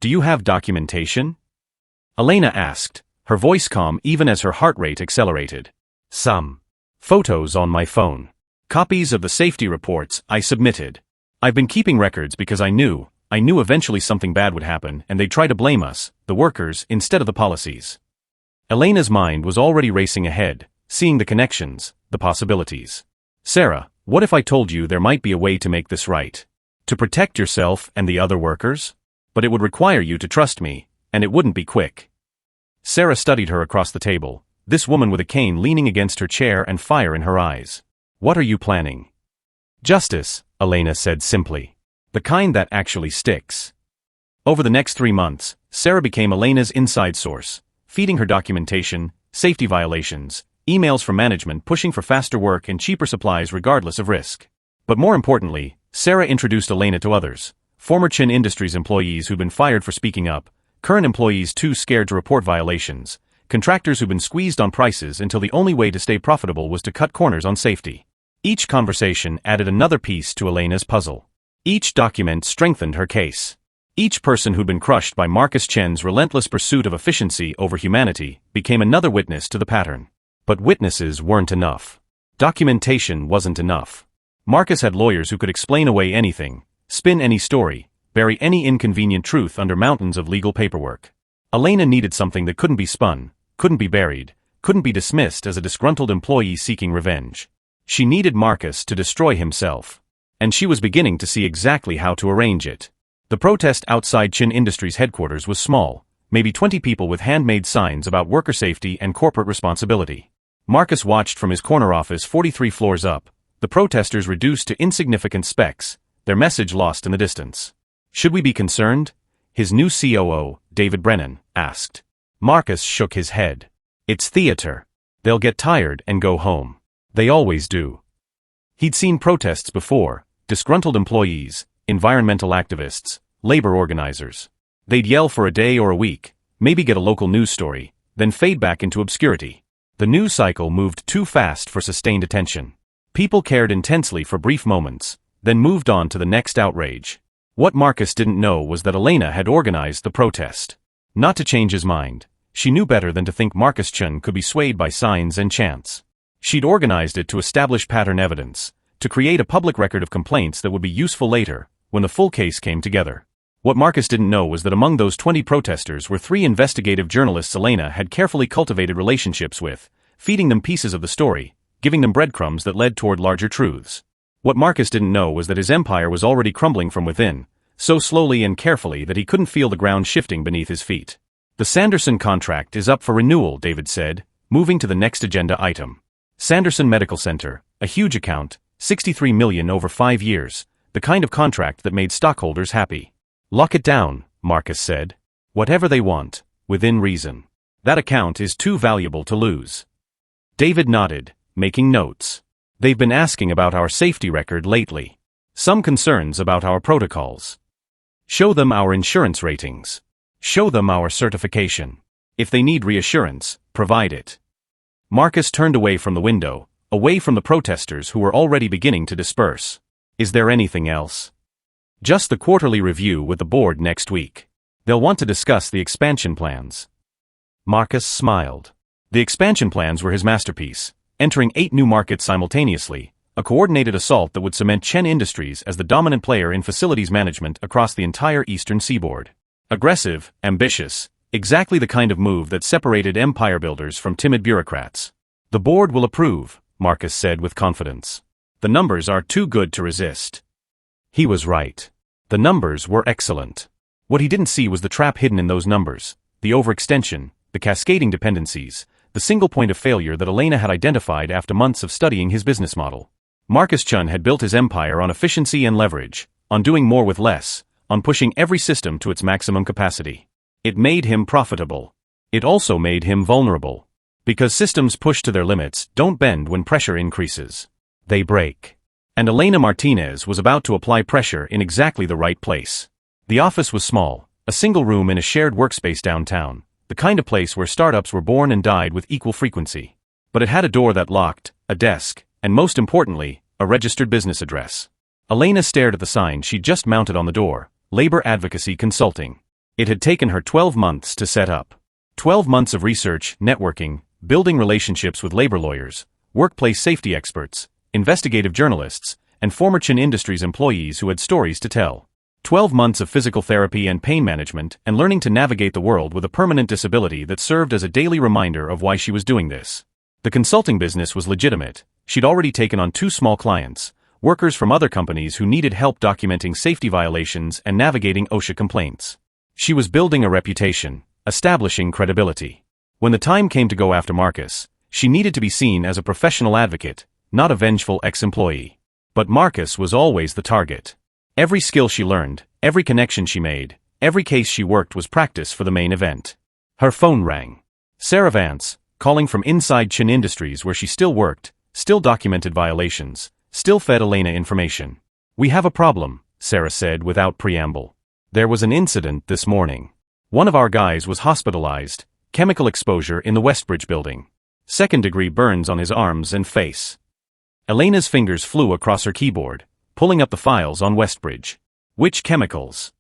Do you have documentation? Elena asked, her voice calm even as her heart rate accelerated. Some. Photos on my phone. Copies of the safety reports I submitted. I've been keeping records because I knew eventually something bad would happen and they'd try to blame us, the workers, instead of the policies. Elena's mind was already racing ahead, seeing the connections, the possibilities. Sarah, what if I told you there might be a way to make this right? To protect yourself and the other workers? But it would require you to trust me, and it wouldn't be quick. Sarah studied her across the table, this woman with a cane leaning against her chair and fire in her eyes. What are you planning? Justice, Elena said simply. The kind that actually sticks. Over the next 3 months, Sarah became Elena's inside source, feeding her documentation, safety violations, emails from management pushing for faster work and cheaper supplies regardless of risk. But more importantly, Sarah introduced Elena to others, former Chen Industries employees who'd been fired for speaking up, current employees too scared to report violations, contractors who'd been squeezed on prices until the only way to stay profitable was to cut corners on safety. Each conversation added another piece to Elena's puzzle. Each document strengthened her case. Each person who'd been crushed by Marcus Chen's relentless pursuit of efficiency over humanity became another witness to the pattern. But witnesses weren't enough. Documentation wasn't enough. Marcus had lawyers who could explain away anything, spin any story, bury any inconvenient truth under mountains of legal paperwork. Elena needed something that couldn't be spun, couldn't be buried, couldn't be dismissed as a disgruntled employee seeking revenge. She needed Marcus to destroy himself. And she was beginning to see exactly how to arrange it. The protest outside Chen Industries headquarters was small, maybe 20 people with handmade signs about worker safety and corporate responsibility. Marcus watched from his corner office 43 floors up, the protesters reduced to insignificant specks, their message lost in the distance. Should we be concerned? His new COO, David Brennan, asked. Marcus shook his head. It's theater. They'll get tired and go home. They always do. He'd seen protests before, disgruntled employees, environmental activists, labor organizers. They'd yell for a day or a week, maybe get a local news story, then fade back into obscurity. The news cycle moved too fast for sustained attention. People cared intensely for brief moments, then moved on to the next outrage. What Marcus didn't know was that Elena had organized the protest. Not to change his mind, she knew better than to think Marcus Chun could be swayed by signs and chance. She'd organized it to establish pattern evidence, to create a public record of complaints that would be useful later, when the full case came together. What Marcus didn't know was that among those 20 protesters were 3 investigative journalists Elena had carefully cultivated relationships with, feeding them pieces of the story, giving them breadcrumbs that led toward larger truths. What Marcus didn't know was that his empire was already crumbling from within, so slowly and carefully that he couldn't feel the ground shifting beneath his feet. The Sanderson contract is up for renewal, David said, moving to the next agenda item. Sanderson Medical Center, a huge account, $63 million over 5 years, the kind of contract that made stockholders happy. Lock it down, Marcus said. Whatever they want, within reason. That account is too valuable to lose. David nodded, making notes. They've been asking about our safety record lately. Some concerns about our protocols. Show them our insurance ratings. Show them our certification. If they need reassurance, provide it. Marcus turned away from the window, away from the protesters who were already beginning to disperse. Is there anything else? Just the quarterly review with the board next week. They'll want to discuss the expansion plans. Marcus smiled. The expansion plans were his masterpiece, entering 8 new markets simultaneously, a coordinated assault that would cement Chen Industries as the dominant player in facilities management across the entire eastern seaboard. Aggressive, ambitious, exactly the kind of move that separated empire builders from timid bureaucrats. The board will approve, Marcus said with confidence. The numbers are too good to resist. He was right. The numbers were excellent. What he didn't see was the trap hidden in those numbers, the overextension, the cascading dependencies, the single point of failure that Elena had identified after months of studying his business model. Marcus Chun had built his empire on efficiency and leverage, on doing more with less, on pushing every system to its maximum capacity. It made him profitable. It also made him vulnerable. Because systems pushed to their limits don't bend when pressure increases. They break. And Elena Martinez was about to apply pressure in exactly the right place. The office was small, a single room in a shared workspace downtown, the kind of place where startups were born and died with equal frequency. But it had a door that locked, a desk, and most importantly, a registered business address. Elena stared at the sign she'd just mounted on the door, Labor Advocacy Consulting. It had taken her 12 months to set up. 12 months of research, networking, building relationships with labor lawyers, workplace safety experts, investigative journalists, and former Chen Industries employees who had stories to tell. 12 months of physical therapy and pain management and learning to navigate the world with a permanent disability that served as a daily reminder of why she was doing this. The consulting business was legitimate. She'd already taken on 2 small clients, workers from other companies who needed help documenting safety violations and navigating OSHA complaints. She was building a reputation, establishing credibility. When the time came to go after Marcus, she needed to be seen as a professional advocate, not a vengeful ex-employee. But Marcus was always the target. Every skill she learned, every connection she made, every case she worked was practice for the main event. Her phone rang. Sarah Vance, calling from inside Chen Industries where she still worked, still documented violations, still fed Elena information. We have a problem, Sarah said without preamble. There was an incident this morning. One of our guys was hospitalized, chemical exposure in the Westbridge building. 2nd-degree burns on his arms and face. Elena's fingers flew across her keyboard, pulling up the files on Westbridge. Which chemicals?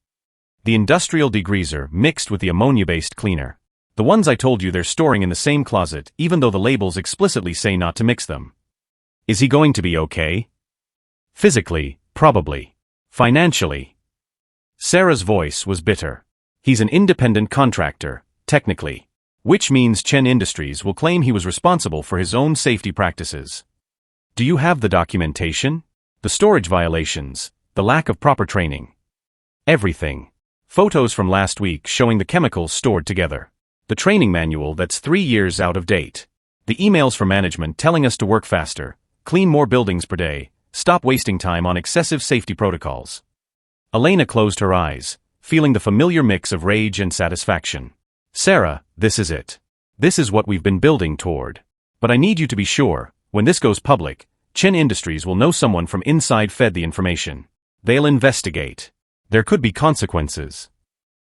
The industrial degreaser mixed with the ammonia-based cleaner. The ones I told you they're storing in the same closet even though the labels explicitly say not to mix them. Is he going to be okay? Physically, probably. Financially. Sarah's voice was bitter. He's an independent contractor, technically. Which means Chen Industries will claim he was responsible for his own safety practices. Do you have the documentation? The storage violations, the lack of proper training. Everything. Photos from last week showing the chemicals stored together. The training manual that's 3 years out of date. The emails from management telling us to work faster, clean more buildings per day, stop wasting time on excessive safety protocols. Elena closed her eyes, feeling the familiar mix of rage and satisfaction. Sarah, this is it. This is what we've been building toward. But I need you to be sure, when this goes public, Chen Industries will know someone from inside fed the information. They'll investigate. There could be consequences.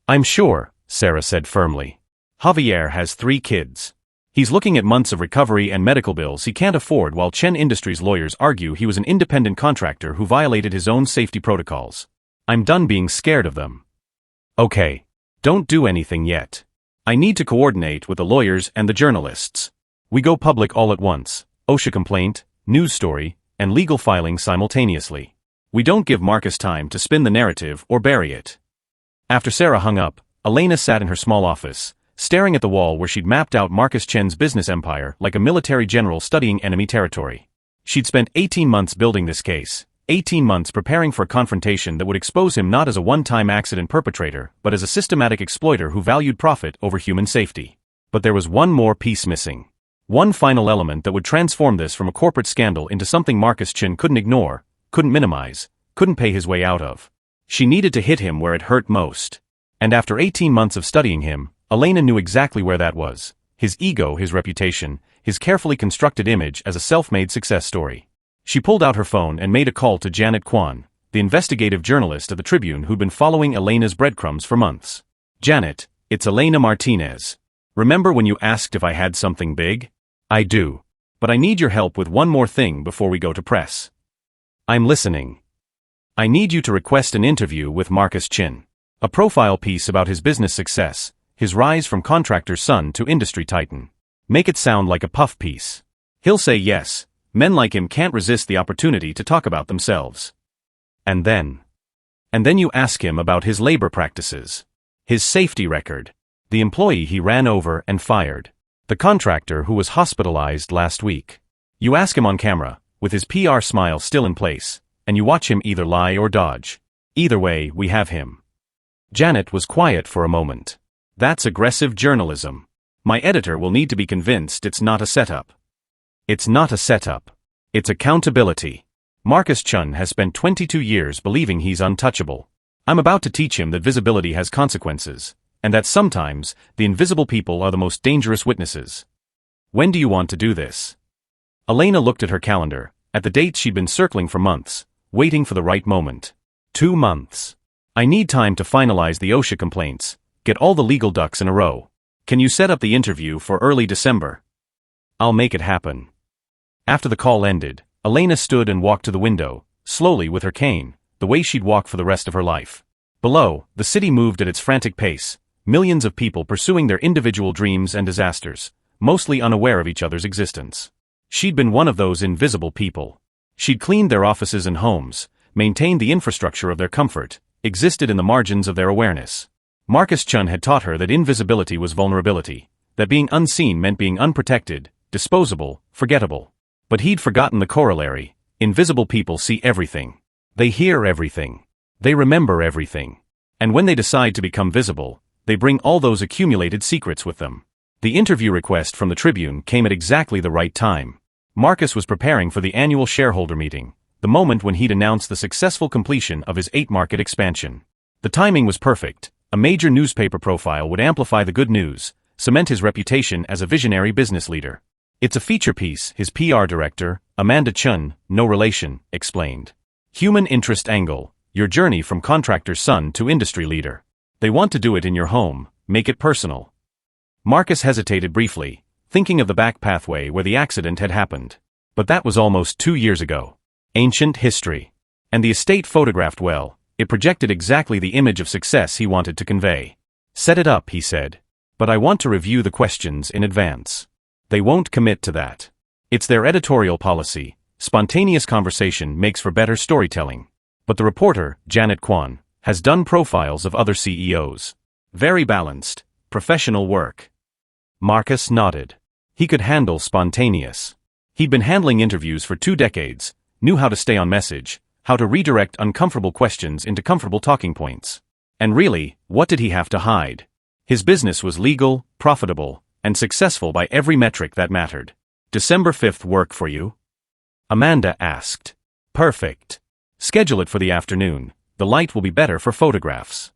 I'm sure, Sarah said firmly. Javier has 3 kids. He's looking at months of recovery and medical bills he can't afford while Chen Industries lawyers argue he was an independent contractor who violated his own safety protocols. I'm done being scared of them. Okay. Don't do anything yet. I need to coordinate with the lawyers and the journalists. We go public all at once, OSHA complaint, news story, and legal filing simultaneously. We don't give Marcus time to spin the narrative or bury it. After Sarah hung up, Elena sat in her small office, staring at the wall where she'd mapped out Marcus Chen's business empire like a military general studying enemy territory. She'd spent 18 months building this case, 18 months preparing for a confrontation that would expose him not as a one-time accident perpetrator, but as a systematic exploiter who valued profit over human safety. But there was one more piece missing. One final element that would transform this from a corporate scandal into something Marcus Chen couldn't ignore, couldn't minimize, couldn't pay his way out of. She needed to hit him where it hurt most. And after 18 months of studying him, Elena knew exactly where that was. His ego, his reputation, his carefully constructed image as a self-made success story. She pulled out her phone and made a call to Janet Kwan, the investigative journalist at the Tribune who'd been following Elena's breadcrumbs for months. Janet, it's Elena Martinez. Remember when you asked if I had something big? I do. But I need your help with one more thing before we go to press. I'm listening. I need you to request an interview with Marcus Chen. A profile piece about his business success, his rise from contractor's son to industry titan. Make it sound like a puff piece. He'll say yes. Men like him can't resist the opportunity to talk about themselves. And then you ask him about his labor practices, his safety record, the employee he ran over and fired, the contractor who was hospitalized last week. You ask him on camera, with his PR smile still in place, and you watch him either lie or dodge. Either way, we have him. Janet was quiet for a moment. That's aggressive journalism. My editor will need to be convinced it's not a setup. It's not a setup. It's accountability. Marcus Chen has spent 22 years believing he's untouchable. I'm about to teach him that visibility has consequences, and that sometimes, the invisible people are the most dangerous witnesses. When do you want to do this? Elena looked at her calendar, at the dates she'd been circling for months, waiting for the right moment. 2 months. I need time to finalize the OSHA complaints, get all the legal ducks in a row. Can you set up the interview for early December? I'll make it happen. After the call ended, Elena stood and walked to the window, slowly with her cane, the way she'd walk for the rest of her life. Below, the city moved at its frantic pace, millions of people pursuing their individual dreams and disasters, mostly unaware of each other's existence. She'd been one of those invisible people. She'd cleaned their offices and homes, maintained the infrastructure of their comfort, existed in the margins of their awareness. Marcus Chen had taught her that invisibility was vulnerability, that being unseen meant being unprotected, disposable, forgettable. But he'd forgotten the corollary. Invisible people see everything. They hear everything. They remember everything. And when they decide to become visible, they bring all those accumulated secrets with them. The interview request from the Tribune came at exactly the right time. Marcus was preparing for the annual shareholder meeting, the moment when he'd announced the successful completion of his 8-market expansion. The timing was perfect. A major newspaper profile would amplify the good news, cement his reputation as a visionary business leader. It's a feature piece, his PR director, Amanda Chun, no relation, explained. Human interest angle, your journey from contractor's son to industry leader. They want to do it in your home, make it personal. Marcus hesitated briefly, thinking of the back pathway where the accident had happened. But that was almost 2 years ago. Ancient history. And the estate photographed well, it projected exactly the image of success he wanted to convey. Set it up, he said. But I want to review the questions in advance. They won't commit to that. It's their editorial policy. Spontaneous conversation makes for better storytelling. But the reporter, Janet Kwan, has done profiles of other CEOs. Very balanced, professional work. Marcus nodded. He could handle spontaneous. He'd been handling interviews for 2 decades, knew how to stay on message, how to redirect uncomfortable questions into comfortable talking points. And really, what did he have to hide? His business was legal, profitable, and successful by every metric that mattered. December 5th work for you? Amanda asked. Perfect. Schedule it for the afternoon. The light will be better for photographs.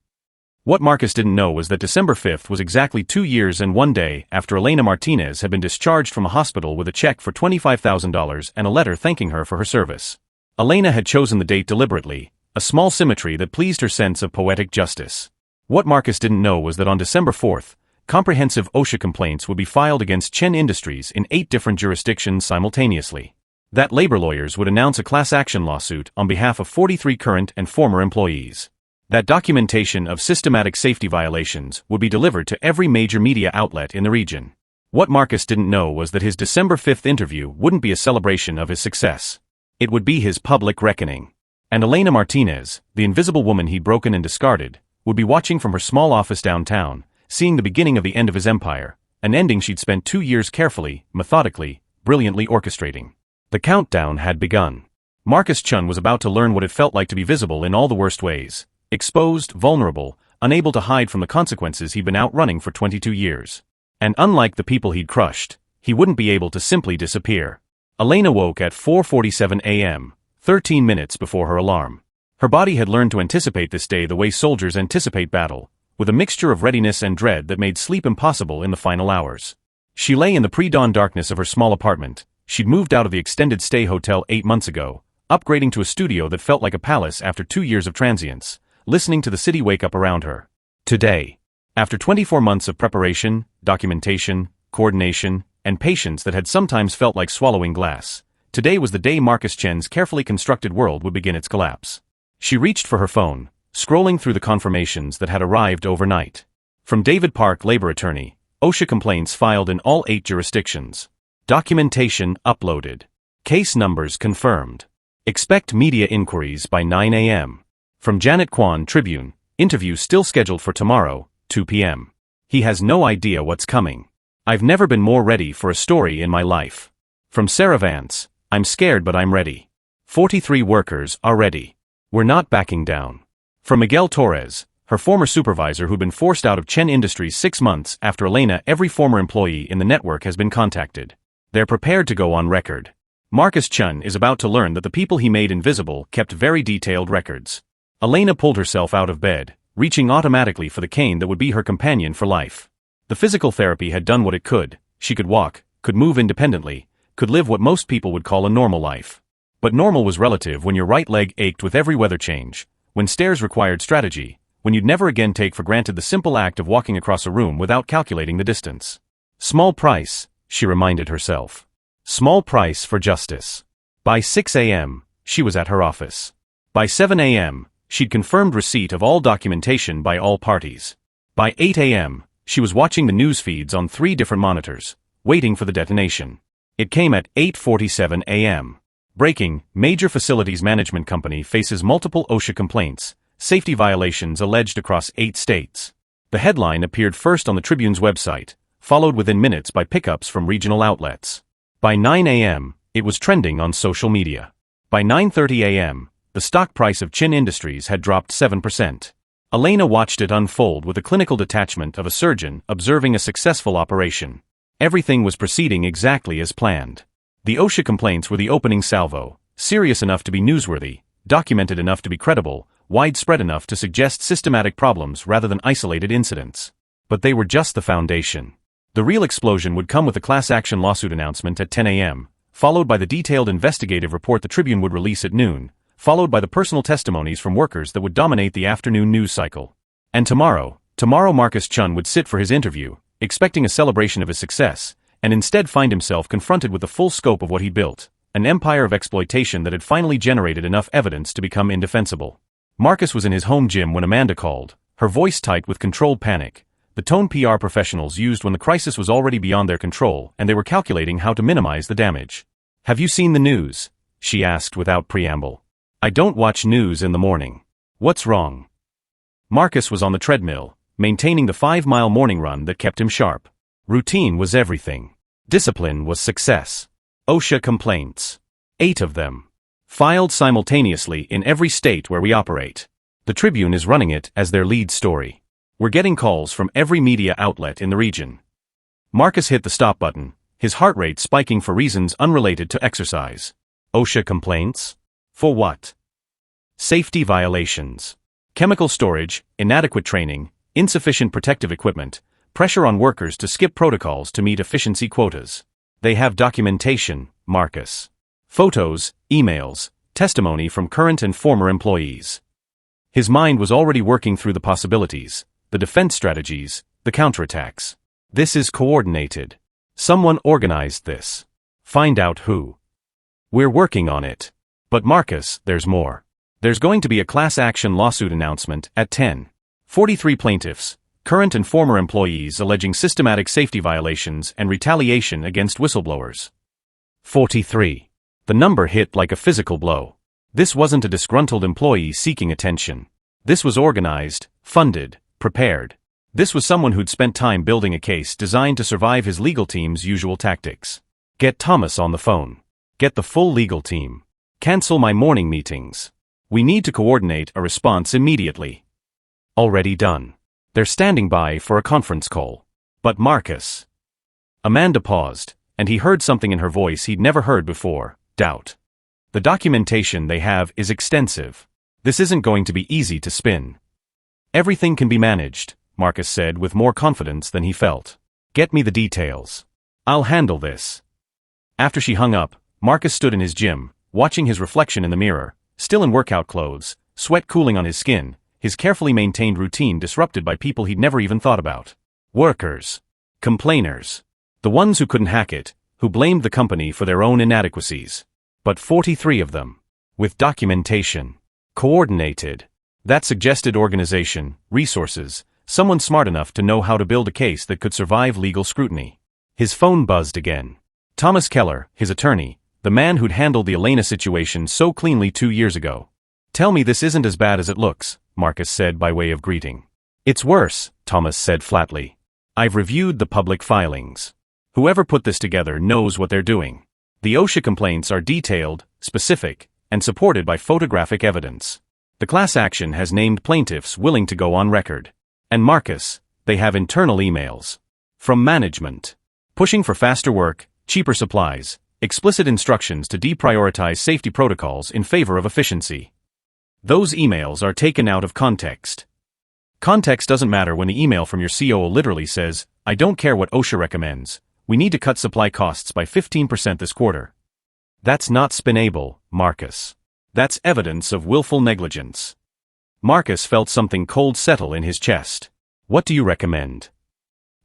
What Marcus didn't know was that December 5th was exactly 2 years and 1 day after Elena Martinez had been discharged from a hospital with a check for $25,000 and a letter thanking her for her service. Elena had chosen the date deliberately, a small symmetry that pleased her sense of poetic justice. What Marcus didn't know was that on December 4th, comprehensive OSHA complaints would be filed against Chen Industries in 8 different jurisdictions simultaneously. That labor lawyers would announce a class action lawsuit on behalf of 43 current and former employees. That documentation of systematic safety violations would be delivered to every major media outlet in the region. What Marcus didn't know was that his December 5th interview wouldn't be a celebration of his success. It would be his public reckoning. And Elena Martinez, the invisible woman he'd broken and discarded, would be watching from her small office downtown, seeing the beginning of the end of his empire, an ending she'd spent 2 years carefully, methodically, brilliantly orchestrating. The countdown had begun. Marcus Chun was about to learn what it felt like to be visible in all the worst ways, exposed, vulnerable, unable to hide from the consequences he'd been outrunning for 22 years. And unlike the people he'd crushed, he wouldn't be able to simply disappear. Elena woke at 4:47 a.m., 13 minutes before her alarm. Her body had learned to anticipate this day the way soldiers anticipate battle, with a mixture of readiness and dread that made sleep impossible in the final hours. She lay in the pre-dawn darkness of her small apartment. She'd moved out of the extended stay hotel 8 months ago, upgrading to a studio that felt like a palace after 2 years of transience, listening to the city wake up around her. Today, after 24 months of preparation, documentation, coordination, and patience that had sometimes felt like swallowing glass, today was the day Marcus Chen's carefully constructed world would begin its collapse. She reached for her phone, scrolling through the confirmations that had arrived overnight. From David Park, labor attorney, OSHA complaints filed in all 8 jurisdictions. Documentation uploaded. Case numbers confirmed. Expect media inquiries by 9 a.m. From Janet Kwan, Tribune, interview still scheduled for tomorrow, 2 p.m. He has no idea what's coming. I've never been more ready for a story in my life. From Sarah Vance, I'm scared but I'm ready. 43 workers are ready. We're not backing down. From Miguel Torres, her former supervisor who'd been forced out of Chen Industries 6 months after Elena, every former employee in the network has been contacted. They're prepared to go on record. Marcus Chun is about to learn that the people he made invisible kept very detailed records. Elena pulled herself out of bed, reaching automatically for the cane that would be her companion for life. The physical therapy had done what it could. She could walk, could move independently, could live what most people would call a normal life. But normal was relative when your right leg ached with every weather change, when stairs required strategy, when you'd never again take for granted the simple act of walking across a room without calculating the distance. Small price, she reminded herself. Small price for justice. By 6 a.m., she was at her office. By 7 a.m., she'd confirmed receipt of all documentation by all parties. By 8 a.m., she was watching the news feeds on 3 different monitors, waiting for the detonation. It came at 8:47 a.m. Breaking, major facilities management company faces multiple OSHA complaints, safety violations alleged across 8 states. The headline appeared first on the Tribune's website, followed within minutes by pickups from regional outlets. By 9 a.m., it was trending on social media. By 9:30 a.m., the stock price of Chen Industries had dropped 7%. Elena watched it unfold with the clinical detachment of a surgeon observing a successful operation. Everything was proceeding exactly as planned. The OSHA complaints were the opening salvo, serious enough to be newsworthy, documented enough to be credible, widespread enough to suggest systematic problems rather than isolated incidents. But they were just the foundation. The real explosion would come with a class action lawsuit announcement at 10 a.m., followed by the detailed investigative report the Tribune would release at noon, followed by the personal testimonies from workers that would dominate the afternoon news cycle. And tomorrow Marcus Chun would sit for his interview, expecting a celebration of his success, and instead find himself confronted with the full scope of what he built, an empire of exploitation that had finally generated enough evidence to become indefensible. Marcus was in his home gym when Amanda called, her voice tight with controlled panic, the tone PR professionals used when the crisis was already beyond their control and they were calculating how to minimize the damage. "Have you seen the news?" she asked without preamble. "I don't watch news in the morning." "What's wrong?" Marcus was on the treadmill, maintaining the 5-mile morning run that kept him sharp. Routine was everything. Discipline was success. OSHA complaints. 8 of them. Filed simultaneously in every state where we operate. The Tribune is running it as their lead story. We're getting calls from every media outlet in the region. Marcus hit the stop button, his heart rate spiking for reasons unrelated to exercise. OSHA complaints? For what? Safety violations. Chemical storage, inadequate training, insufficient protective equipment, pressure on workers to skip protocols to meet efficiency quotas. They have documentation, Marcus. Photos, emails, testimony from current and former employees. His mind was already working through the possibilities, the defense strategies, the counterattacks. This is coordinated. Someone organized this. Find out who. We're working on it. But Marcus, there's more. There's going to be a class action lawsuit announcement at 10. 43 plaintiffs, current and former employees alleging systematic safety violations and retaliation against whistleblowers. 43. The number hit like a physical blow. This wasn't a disgruntled employee seeking attention. This was organized, funded, prepared. This was someone who'd spent time building a case designed to survive his legal team's usual tactics. Get Thomas on the phone. Get the full legal team. Cancel my morning meetings. We need to coordinate a response immediately. Already done. They're standing by for a conference call. But Marcus. Amanda paused, and he heard something in her voice he'd never heard before: doubt. The documentation they have is extensive. This isn't going to be easy to spin. Everything can be managed, Marcus said with more confidence than he felt. Get me the details. I'll handle this. After she hung up, Marcus stood in his gym, watching his reflection in the mirror, still in workout clothes, sweat cooling on his skin, his carefully maintained routine disrupted by people he'd never even thought about. Workers. Complainers. The ones who couldn't hack it, who blamed the company for their own inadequacies. But 43 of them. With documentation. Coordinated. That suggested organization, resources, someone smart enough to know how to build a case that could survive legal scrutiny. His phone buzzed again. Thomas Keller, his attorney, the man who'd handled the Elena situation so cleanly 2 years ago. Tell me this isn't as bad as it looks, Marcus said by way of greeting. It's worse, Thomas said flatly. I've reviewed the public filings. Whoever put this together knows what they're doing. The OSHA complaints are detailed, specific, and supported by photographic evidence. The class action has named plaintiffs willing to go on record. And Marcus, they have internal emails. From management. Pushing for faster work, cheaper supplies, explicit instructions to deprioritize safety protocols in favor of efficiency. Those emails are taken out of context. Context doesn't matter when the email from your COO literally says, I don't care what OSHA recommends, we need to cut supply costs by 15% this quarter. That's not spinable, Marcus. That's evidence of willful negligence. Marcus felt something cold settle in his chest. What do you recommend?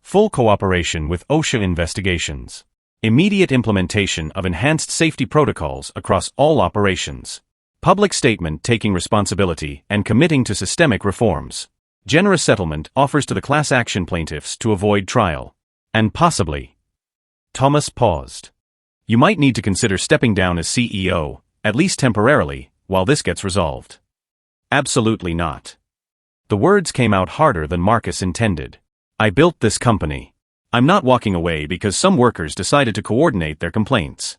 Full cooperation with OSHA investigations. Immediate implementation of enhanced safety protocols across all operations. Public statement taking responsibility and committing to systemic reforms. Generous settlement offers to the class action plaintiffs to avoid trial. And possibly. Thomas paused. You might need to consider stepping down as CEO, at least temporarily, while this gets resolved. Absolutely not. The words came out harder than Marcus intended. I built this company. I'm not walking away because some workers decided to coordinate their complaints.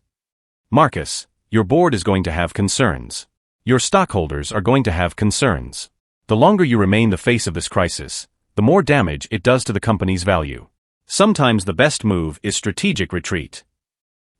Marcus, your board is going to have concerns. Your stockholders are going to have concerns. The longer you remain the face of this crisis, the more damage it does to the company's value. Sometimes the best move is strategic retreat.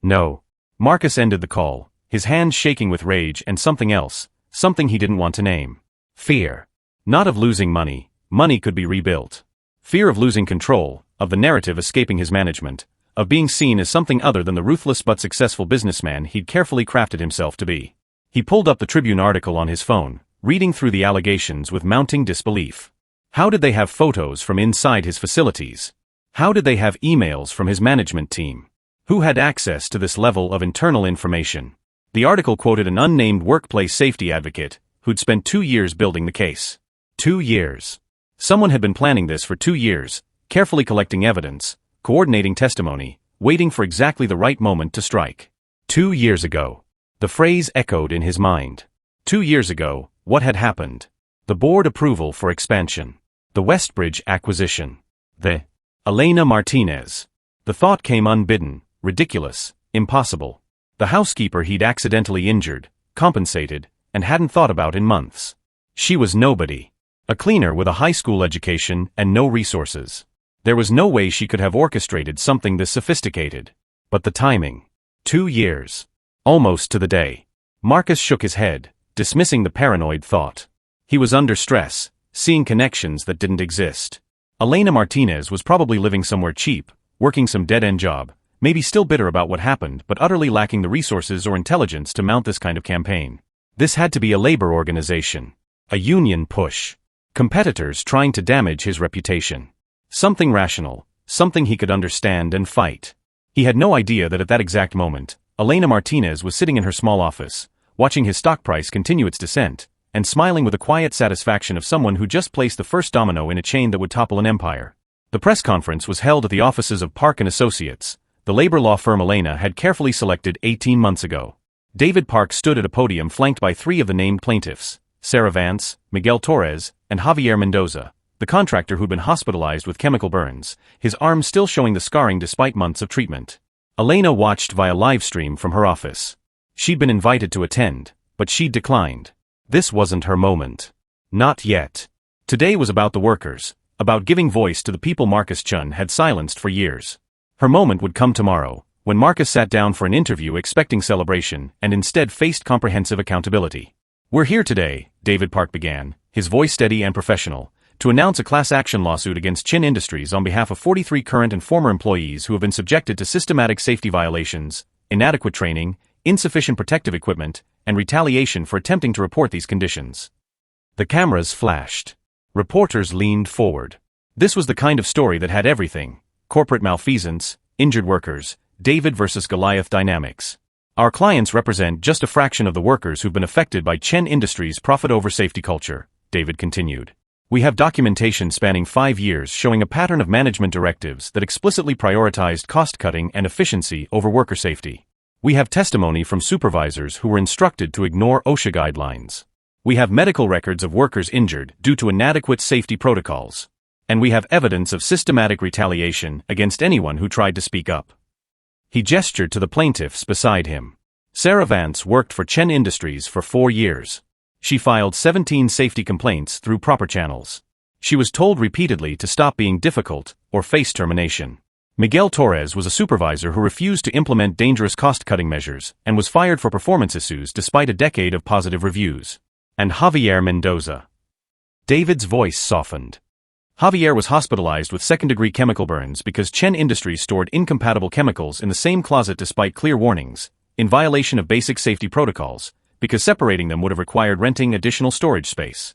No. Marcus ended the call, his hands shaking with rage and something else, something he didn't want to name. Fear. Not of losing money, money could be rebuilt. Fear of losing control, of the narrative escaping his management, of being seen as something other than the ruthless but successful businessman he'd carefully crafted himself to be. He pulled up the Tribune article on his phone, reading through the allegations with mounting disbelief. How did they have photos from inside his facilities? How did they have emails from his management team? Who had access to this level of internal information? The article quoted an unnamed workplace safety advocate who'd spent 2 years building the case. 2 years. Someone had been planning this for 2 years, carefully collecting evidence, coordinating testimony, waiting for exactly the right moment to strike. 2 years ago. The phrase echoed in his mind. 2 years ago, what had happened? The board approval for expansion. The Westbridge acquisition. The Elena Martinez. The thought came unbidden, ridiculous, impossible. The housekeeper he'd accidentally injured, compensated, and hadn't thought about in months. She was nobody. A cleaner with a high school education and no resources. There was no way she could have orchestrated something this sophisticated. But the timing. 2 years. Almost to the day. Marcus shook his head, dismissing the paranoid thought. He was under stress, seeing connections that didn't exist. Elena Martinez was probably living somewhere cheap, working some dead-end job, maybe still bitter about what happened but utterly lacking the resources or intelligence to mount this kind of campaign. This had to be a labor organization. A union push. Competitors trying to damage his reputation. Something rational, something he could understand and fight. He had no idea that at that exact moment, Elena Martinez was sitting in her small office, watching his stock price continue its descent, and smiling with the quiet satisfaction of someone who just placed the first domino in a chain that would topple an empire. The press conference was held at the offices of Park & Associates, the labor law firm Elena had carefully selected 18 months ago. David Park stood at a podium flanked by three of the named plaintiffs, Sarah Vance, Miguel Torres, and Javier Mendoza, the contractor who'd been hospitalized with chemical burns, his arm still showing the scarring despite months of treatment. Elena watched via live stream from her office. She'd been invited to attend, but she'd declined. This wasn't her moment. Not yet. Today was about the workers, about giving voice to the people Marcus Chun had silenced for years. Her moment would come tomorrow, when Marcus sat down for an interview expecting celebration and instead faced comprehensive accountability. "We're here today," David Park began, his voice steady and professional, to announce a class action lawsuit against Chin Industries on behalf of 43 current and former employees who have been subjected to systematic safety violations, inadequate training, insufficient protective equipment, and retaliation for attempting to report these conditions. The cameras flashed. Reporters leaned forward. This was the kind of story that had everything: corporate malfeasance, injured workers, David versus Goliath dynamics. "Our clients represent just a fraction of the workers who've been affected by Chen Industries' profit-over-safety culture," David continued. "We have documentation spanning 5 years showing a pattern of management directives that explicitly prioritized cost-cutting and efficiency over worker safety. We have testimony from supervisors who were instructed to ignore OSHA guidelines. We have medical records of workers injured due to inadequate safety protocols. And we have evidence of systematic retaliation against anyone who tried to speak up." He gestured to the plaintiffs beside him. Sarah Vance worked for Chen Industries for 4 years. She filed 17 safety complaints through proper channels. She was told repeatedly to stop being difficult or face termination. Miguel Torres was a supervisor who refused to implement dangerous cost-cutting measures and was fired for performance issues despite a decade of positive reviews. And Javier Mendoza. David's voice softened. Javier was hospitalized with second-degree chemical burns because Chen Industries stored incompatible chemicals in the same closet despite clear warnings, in violation of basic safety protocols, because separating them would have required renting additional storage space.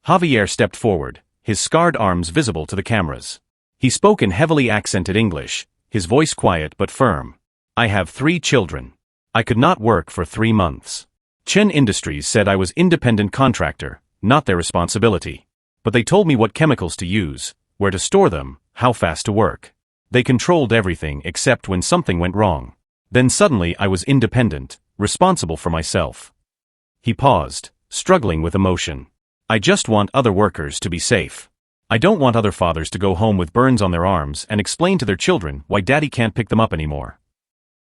Javier stepped forward, his scarred arms visible to the cameras. He spoke in heavily accented English, his voice quiet but firm. "I have 3 children. I could not work for 3 months. Chen Industries said I was independent contractor, not their responsibility. But they told me what chemicals to use, where to store them, how fast to work. They controlled everything except when something went wrong. Then suddenly I was independent, responsible for myself." He paused, struggling with emotion. "I just want other workers to be safe. I don't want other fathers to go home with burns on their arms and explain to their children why daddy can't pick them up anymore."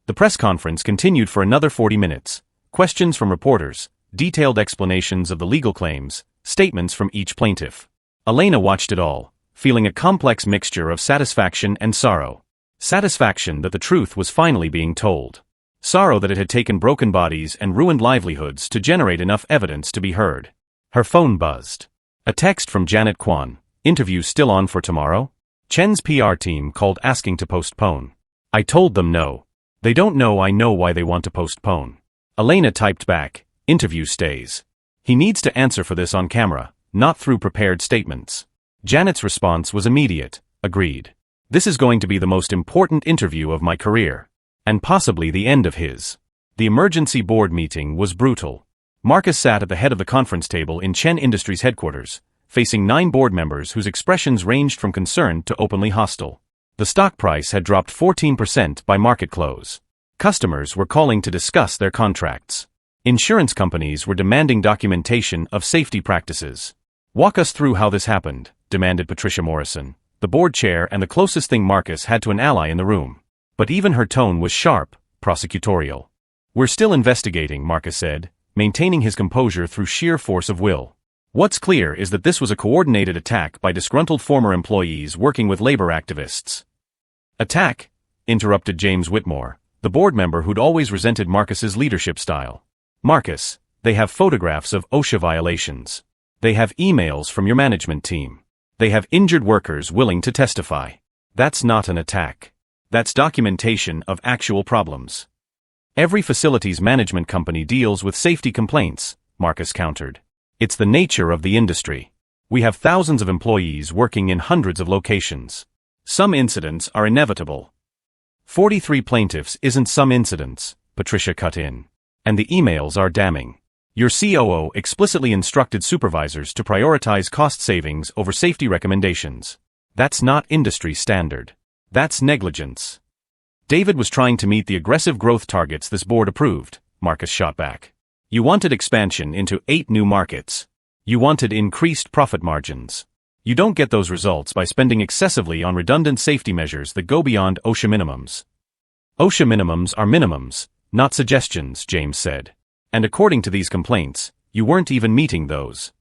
The press conference continued for another 40 minutes. Questions from reporters, detailed explanations of the legal claims, statements from each plaintiff. Elena watched it all, feeling a complex mixture of satisfaction and sorrow. Satisfaction that the truth was finally being told. Sorrow that it had taken broken bodies and ruined livelihoods to generate enough evidence to be heard. Her phone buzzed. A text from Janet Kwan. "Interview still on for tomorrow?" Chen's PR team called asking to postpone. "I told them no. They don't know I know why they want to postpone." Elena typed back, "Interview stays. He needs to answer for this on camera, not through prepared statements." Janet's response was immediate, "Agreed. This is going to be the most important interview of my career. And possibly the end of his." The emergency board meeting was brutal. Marcus sat at the head of the conference table in Chen Industries headquarters, facing 9 board members whose expressions ranged from concerned to openly hostile. The stock price had dropped 14% by market close. Customers were calling to discuss their contracts. Insurance companies were demanding documentation of safety practices. "Walk us through how this happened," demanded Patricia Morrison, the board chair and the closest thing Marcus had to an ally in the room. But even her tone was sharp, prosecutorial. "We're still investigating," Marcus said, maintaining his composure through sheer force of will. "What's clear is that this was a coordinated attack by disgruntled former employees working with labor activists." "Attack?" interrupted James Whitmore, the board member who'd always resented Marcus's leadership style. "Marcus, they have photographs of OSHA violations. They have emails from your management team. They have injured workers willing to testify. That's not an attack. That's documentation of actual problems." "Every facilities management company deals with safety complaints," Marcus countered. "It's the nature of the industry. We have thousands of employees working in hundreds of locations. Some incidents are inevitable." 43 plaintiffs isn't some incidents, Patricia cut in. "And the emails are damning. Your COO explicitly instructed supervisors to prioritize cost savings over safety recommendations. That's not industry standard. That's negligence. David was trying to meet the aggressive growth targets this board approved, Marcus shot back. You wanted expansion into 8 new markets. You wanted increased profit margins. You don't get those results by spending excessively on redundant safety measures that go beyond OSHA minimums. OSHA minimums are minimums, not suggestions, James said. And according to these complaints, you weren't even meeting those.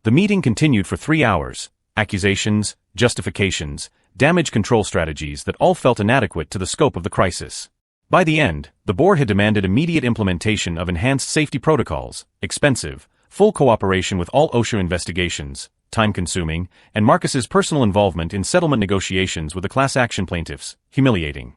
The meeting continued for 3 hours, accusations, justifications, damage control strategies that all felt inadequate to the scope of the crisis. By the end, the board had demanded immediate implementation of enhanced safety protocols, expensive, full cooperation with all OSHA investigations, time-consuming, and Marcus's personal involvement in settlement negotiations with the class action plaintiffs, humiliating.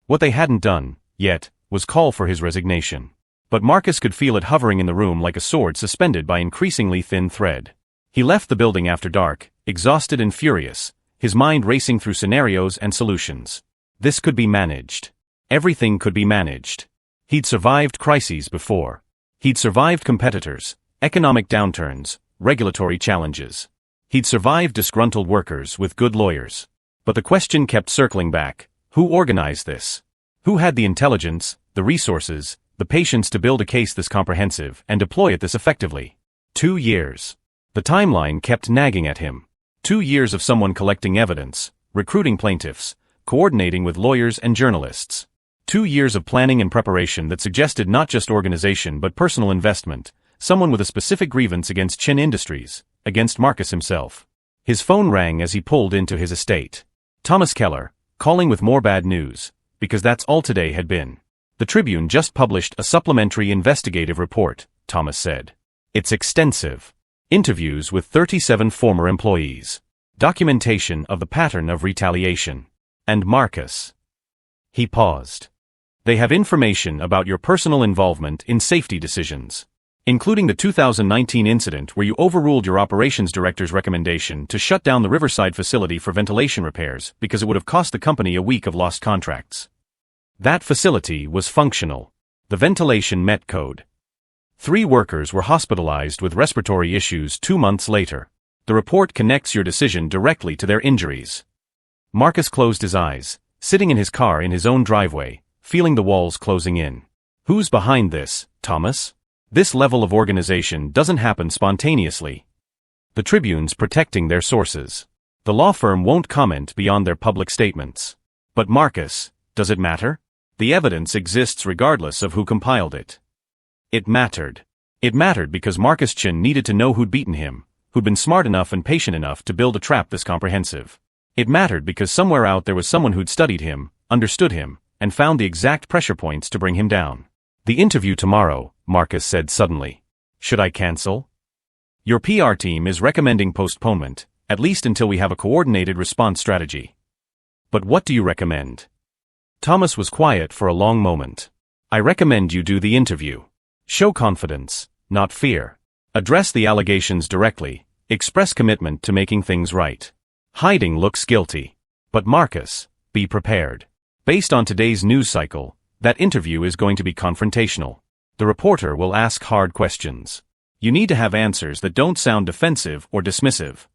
What they hadn't done, yet, was call for his resignation. But Marcus could feel it hovering in the room like a sword suspended by increasingly thin thread. He left the building after dark, exhausted and furious, his mind racing through scenarios and solutions. This could be managed. Everything could be managed. He'd survived crises before. He'd survived competitors, economic downturns, regulatory challenges. He'd survived disgruntled workers with good lawyers. But the question kept circling back. Who organized this? Who had the intelligence, the resources, the patience to build a case this comprehensive and deploy it this effectively? 2 years. The timeline kept nagging at him. 2 years of someone collecting evidence, recruiting plaintiffs, coordinating with lawyers and journalists. 2 years of planning and preparation that suggested not just organization but personal investment, someone with a specific grievance against Chin Industries, against Marcus himself. His phone rang as he pulled into his estate. Thomas Keller, calling with more bad news, because that's all today had been. The Tribune just published a supplementary investigative report, Thomas said. It's extensive. Interviews with 37 former employees. Documentation of the pattern of retaliation. And Marcus. He paused. They have information about your personal involvement in safety decisions, including the 2019 incident where you overruled your operations director's recommendation to shut down the Riverside facility for ventilation repairs because it would have cost the company a week of lost contracts. That facility was functional. The ventilation met code. 3 workers were hospitalized with respiratory issues 2 months later. The report connects your decision directly to their injuries. Marcus closed his eyes, sitting in his car in his own driveway, feeling the walls closing in. Who's behind this, Thomas? This level of organization doesn't happen spontaneously. The Tribune's protecting their sources. The law firm won't comment beyond their public statements. But Marcus, does it matter? The evidence exists regardless of who compiled it. It mattered. It mattered because Marcus Chin needed to know who'd beaten him, who'd been smart enough and patient enough to build a trap this comprehensive. It mattered because somewhere out there was someone who'd studied him, understood him, and found the exact pressure points to bring him down. The interview tomorrow, Marcus said suddenly. Should I cancel? Your PR team is recommending postponement, at least until we have a coordinated response strategy. But what do you recommend? Thomas was quiet for a long moment. I recommend you do the interview. Show confidence, not fear. Address the allegations directly, express commitment to making things right. Hiding looks guilty. But Marcus, be prepared. Based on today's news cycle, that interview is going to be confrontational. The reporter will ask hard questions. You need to have answers that don't sound defensive or dismissive.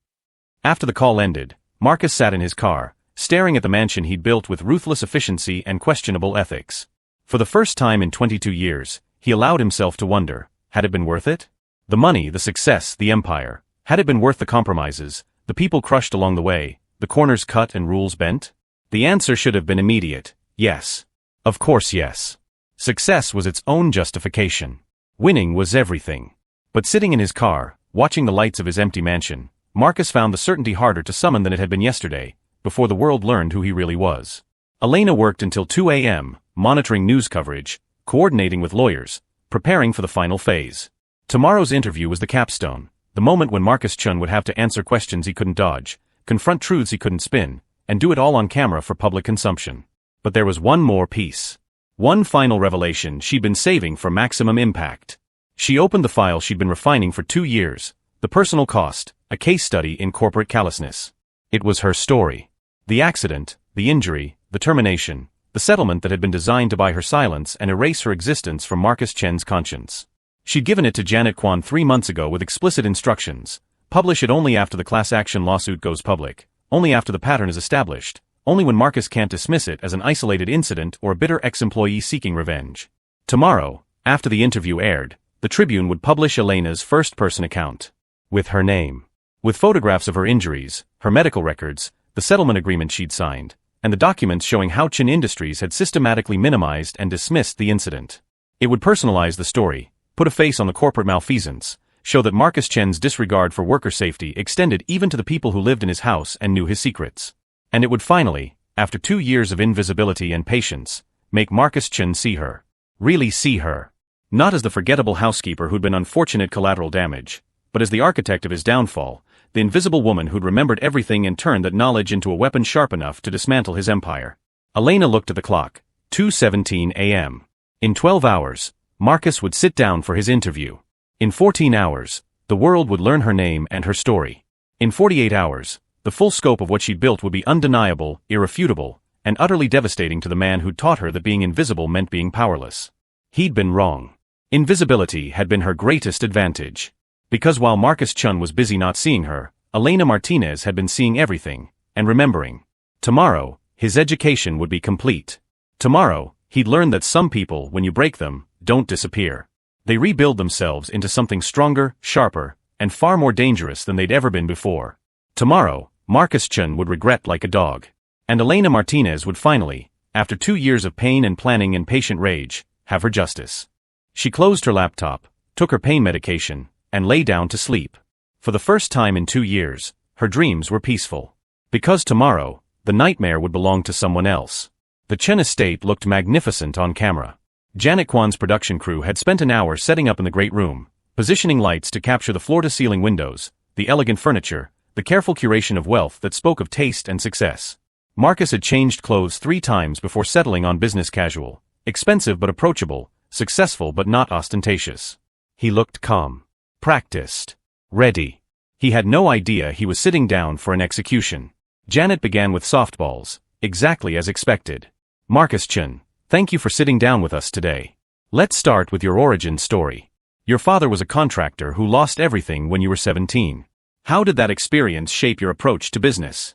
After the call ended, Marcus sat in his car, staring at the mansion he'd built with ruthless efficiency and questionable ethics. For the first time in 22 years, he allowed himself to wonder, had it been worth it? The money, the success, the empire, had it been worth the compromises, the people crushed along the way, the corners cut and rules bent? The answer should have been immediate, yes. Of course yes. Success was its own justification. Winning was everything. But sitting in his car, watching the lights of his empty mansion, Marcus found the certainty harder to summon than it had been yesterday, before the world learned who he really was. Elena worked until 2 a.m., monitoring news coverage, coordinating with lawyers, preparing for the final phase. Tomorrow's interview was the capstone, the moment when Marcus Chun would have to answer questions he couldn't dodge, confront truths he couldn't spin, and do it all on camera for public consumption. But there was one more piece. One final revelation she'd been saving for maximum impact. She opened the file she'd been refining for 2 years, the personal cost, a case study in corporate callousness. It was her story. The accident, the injury, the termination, the settlement that had been designed to buy her silence and erase her existence from Marcus Chen's conscience. She'd given it to Janet Kwan 3 months ago with explicit instructions. Publish it only after the class action lawsuit goes public, only after the pattern is established, only when Marcus can't dismiss it as an isolated incident or a bitter ex-employee seeking revenge. Tomorrow, after the interview aired, the Tribune would publish Elena's first-person account. With her name. With photographs of her injuries, her medical records, the settlement agreement she'd signed, and the documents showing how Chin Industries had systematically minimized and dismissed the incident. It would personalize the story, put a face on the corporate malfeasance, show that Marcus Chen's disregard for worker safety extended even to the people who lived in his house and knew his secrets. And it would finally, after 2 years of invisibility and patience, make Marcus Chen see her. Really see her. Not as the forgettable housekeeper who'd been unfortunate collateral damage, but as the architect of his downfall, the invisible woman who'd remembered everything and turned that knowledge into a weapon sharp enough to dismantle his empire. Elena looked at the clock. 2:17 a.m. In 12 hours, Marcus would sit down for his interview. In 14 hours, the world would learn her name and her story. In 48 hours, the full scope of what she'd built would be undeniable, irrefutable, and utterly devastating to the man who'd taught her that being invisible meant being powerless. He'd been wrong. Invisibility had been her greatest advantage. Because while Marcus Chun was busy not seeing her, Elena Martinez had been seeing everything, and remembering. Tomorrow, his education would be complete. Tomorrow, he'd learn that some people, when you break them, don't disappear. They rebuild themselves into something stronger, sharper, and far more dangerous than they'd ever been before. Tomorrow, Marcus Chun would regret like a dog. And Elena Martinez would finally, after 2 years of pain and planning and patient rage, have her justice. She closed her laptop, took her pain medication, and lay down to sleep. For the first time in 2 years, her dreams were peaceful. Because tomorrow, the nightmare would belong to someone else. The Chen estate looked magnificent on camera. Janet Kwan's production crew had spent an hour setting up in the great room, positioning lights to capture the floor-to-ceiling windows, the elegant furniture, the careful curation of wealth that spoke of taste and success. Marcus had changed clothes 3 times before settling on business casual, expensive but approachable, successful but not ostentatious. He looked calm, practiced, ready. He had no idea he was sitting down for an execution. Janet began with softballs, exactly as expected. Marcus Chen, thank you for sitting down with us today. Let's start with your origin story. Your father was a contractor who lost everything when you were 17. How did that experience shape your approach to business?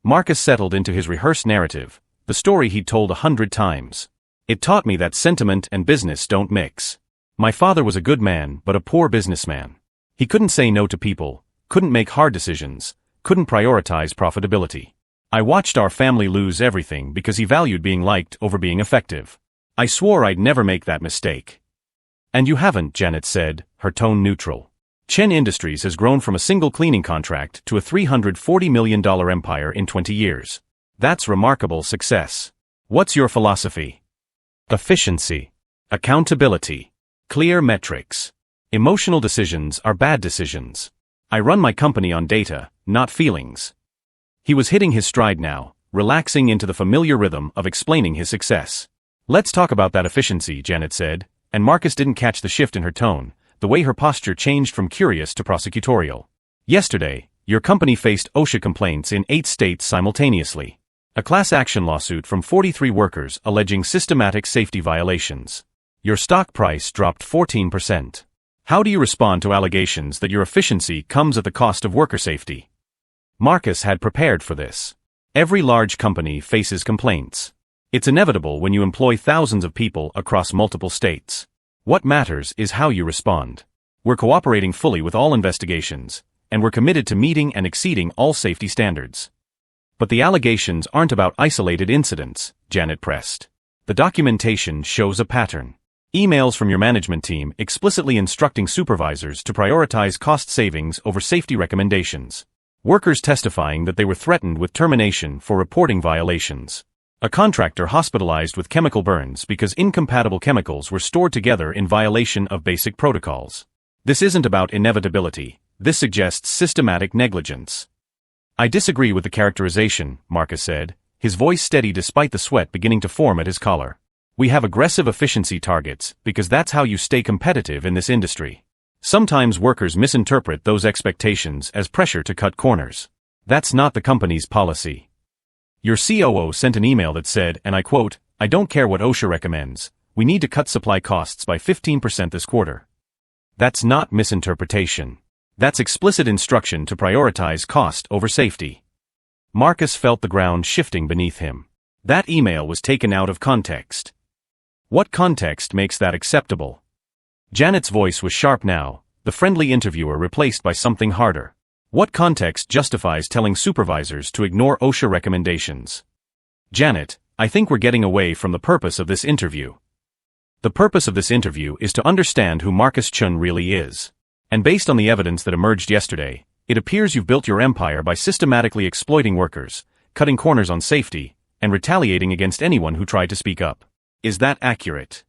Marcus settled into his rehearsed narrative, the story he'd told 100 times. It taught me that sentiment and business don't mix. My father was a good man but a poor businessman. He couldn't say no to people, couldn't make hard decisions, couldn't prioritize profitability. I watched our family lose everything because he valued being liked over being effective. I swore I'd never make that mistake. And you haven't, Janet said, her tone neutral. Chen Industries has grown from a single cleaning contract to a $340 million empire in 20 years. That's remarkable success. What's your philosophy? Efficiency. Accountability. Clear metrics. Emotional decisions are bad decisions. I run my company on data, not feelings. He was hitting his stride now, relaxing into the familiar rhythm of explaining his success. Let's talk about that efficiency, Janet said, and Marcus didn't catch the shift in her tone, the way her posture changed from curious to prosecutorial. Yesterday, your company faced OSHA complaints in 8 states simultaneously. A class action lawsuit from 43 workers alleging systematic safety violations. Your stock price dropped 14%. How do you respond to allegations that your efficiency comes at the cost of worker safety? Marcus had prepared for this. Every large company faces complaints. It's inevitable when you employ thousands of people across multiple states. What matters is how you respond. We're cooperating fully with all investigations, and we're committed to meeting and exceeding all safety standards. But the allegations aren't about isolated incidents, Janet pressed. The documentation shows a pattern. Emails from your management team explicitly instructing supervisors to prioritize cost savings over safety recommendations. Workers testifying that they were threatened with termination for reporting violations. A contractor hospitalized with chemical burns because incompatible chemicals were stored together in violation of basic protocols. This isn't about inevitability, this suggests systematic negligence. I disagree with the characterization, Marcus said, his voice steady despite the sweat beginning to form at his collar. We have aggressive efficiency targets because that's how you stay competitive in this industry. Sometimes workers misinterpret those expectations as pressure to cut corners. That's not the company's policy. Your COO sent an email that said, and I quote, "I don't care what OSHA recommends, we need to cut supply costs by 15% this quarter." That's not misinterpretation. That's explicit instruction to prioritize cost over safety. Marcus felt the ground shifting beneath him. That email was taken out of context. What context makes that acceptable? Janet's voice was sharp now, the friendly interviewer replaced by something harder. What context justifies telling supervisors to ignore OSHA recommendations? Janet, I think we're getting away from the purpose of this interview. The purpose of this interview is to understand who Marcus Chun really is. And based on the evidence that emerged yesterday, it appears you've built your empire by systematically exploiting workers, cutting corners on safety, and retaliating against anyone who tried to speak up. Is that accurate?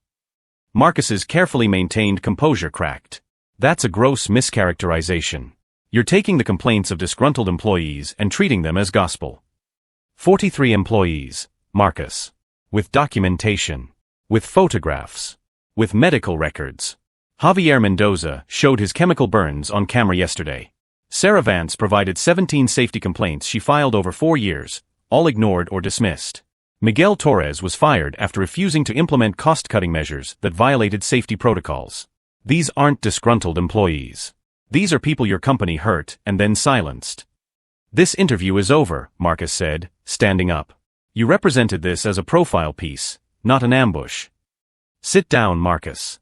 Marcus's carefully maintained composure cracked. That's a gross mischaracterization. You're taking the complaints of disgruntled employees and treating them as gospel. 43 employees, Marcus. With documentation. With photographs. With medical records. Javier Mendoza showed his chemical burns on camera yesterday. Sarah Vance provided 17 safety complaints she filed over 4 years, all ignored or dismissed. Miguel Torres was fired after refusing to implement cost-cutting measures that violated safety protocols. These aren't disgruntled employees. These are people your company hurt and then silenced. This interview is over, Marcus said, standing up. You represented this as a profile piece, not an ambush. Sit down, Marcus.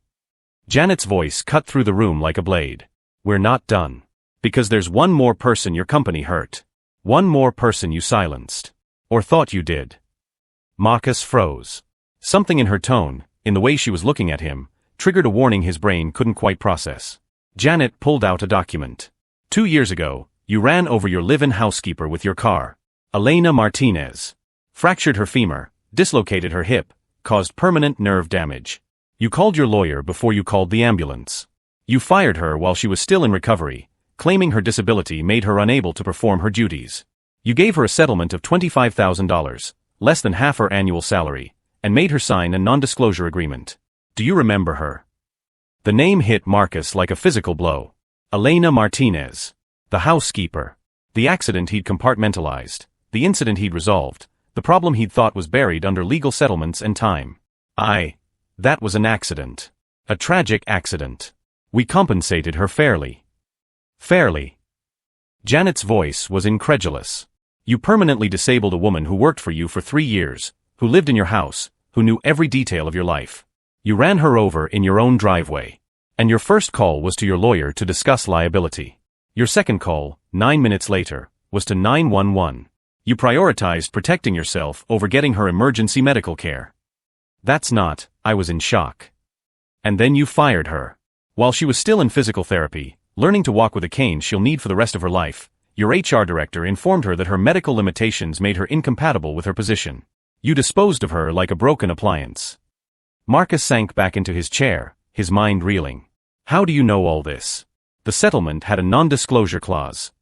Janet's voice cut through the room like a blade. We're not done. Because there's one more person your company hurt. One more person you silenced. Or thought you did. Marcus froze. Something in her tone, in the way she was looking at him, triggered a warning his brain couldn't quite process. Janet pulled out a document. 2 years ago, you ran over your live-in housekeeper with your car. Elena Martinez. Fractured her femur, dislocated her hip, caused permanent nerve damage. You called your lawyer before you called the ambulance. You fired her while she was still in recovery, claiming her disability made her unable to perform her duties. You gave her a settlement of $25,000, less than half her annual salary, and made her sign a non-disclosure agreement. Do you remember her? The name hit Marcus like a physical blow. Elena Martinez. The housekeeper. The accident he'd compartmentalized. The incident he'd resolved. The problem he'd thought was buried under legal settlements and time. That was an accident. A tragic accident. We compensated her fairly. Fairly. Janet's voice was incredulous. You permanently disabled a woman who worked for you for 3 years, who lived in your house, who knew every detail of your life. You ran her over in your own driveway. And your first call was to your lawyer to discuss liability. Your second call, 9 minutes later, was to 911. You prioritized protecting yourself over getting her emergency medical care. That's not, I was in shock. And then you fired her. While she was still in physical therapy, learning to walk with a cane she'll need for the rest of her life, your HR director informed her that her medical limitations made her incompatible with her position. You disposed of her like a broken appliance. Marcus sank back into his chair, his mind reeling. How do you know all this? The settlement had a non-disclosure clause.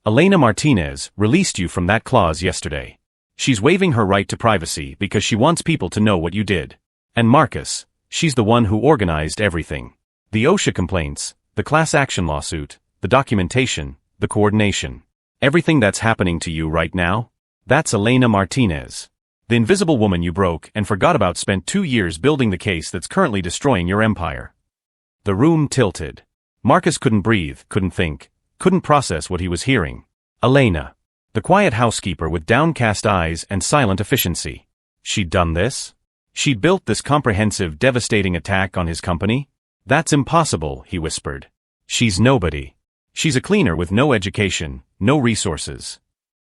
Elena Martinez released you from that clause yesterday. She's waiving her right to privacy because she wants people to know what you did. And Marcus, she's the one who organized everything. The OSHA complaints, the class action lawsuit, the documentation, the coordination. Everything that's happening to you right now? That's Elena Martinez. The invisible woman you broke and forgot about spent 2 years building the case that's currently destroying your empire. The room tilted. Marcus couldn't breathe, couldn't think, couldn't process what he was hearing. Elena. The quiet housekeeper with downcast eyes and silent efficiency. She'd done this? She'd built this comprehensive, devastating attack on his company? That's impossible, he whispered. She's nobody. She's a cleaner with no education, no resources.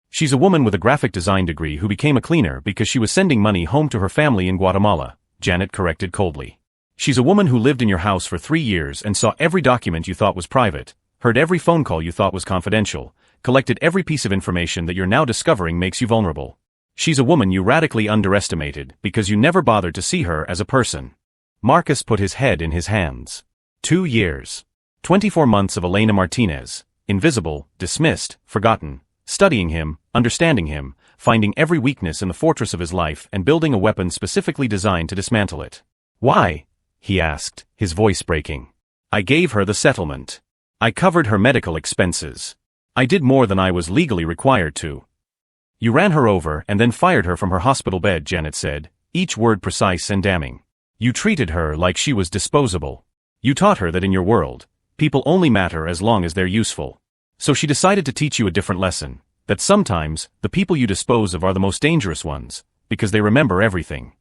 She's a woman with a graphic design degree who became a cleaner because she was sending money home to her family in Guatemala, Janet corrected coldly. She's a woman who lived in your house for 3 years and saw every document you thought was private, heard every phone call you thought was confidential, collected every piece of information that you're now discovering makes you vulnerable. She's a woman you radically underestimated because you never bothered to see her as a person. Marcus put his head in his hands. 2 years. 24 months of Elena Martinez, invisible, dismissed, forgotten, studying him, understanding him, finding every weakness in the fortress of his life and building a weapon specifically designed to dismantle it. Why? He asked, his voice breaking. I gave her the settlement. I covered her medical expenses. I did more than I was legally required to. You ran her over and then fired her from her hospital bed, Janet said, each word precise and damning. You treated her like she was disposable. You taught her that in your world, people only matter as long as they're useful. So she decided to teach you a different lesson, that sometimes, the people you dispose of are the most dangerous ones, because they remember everything.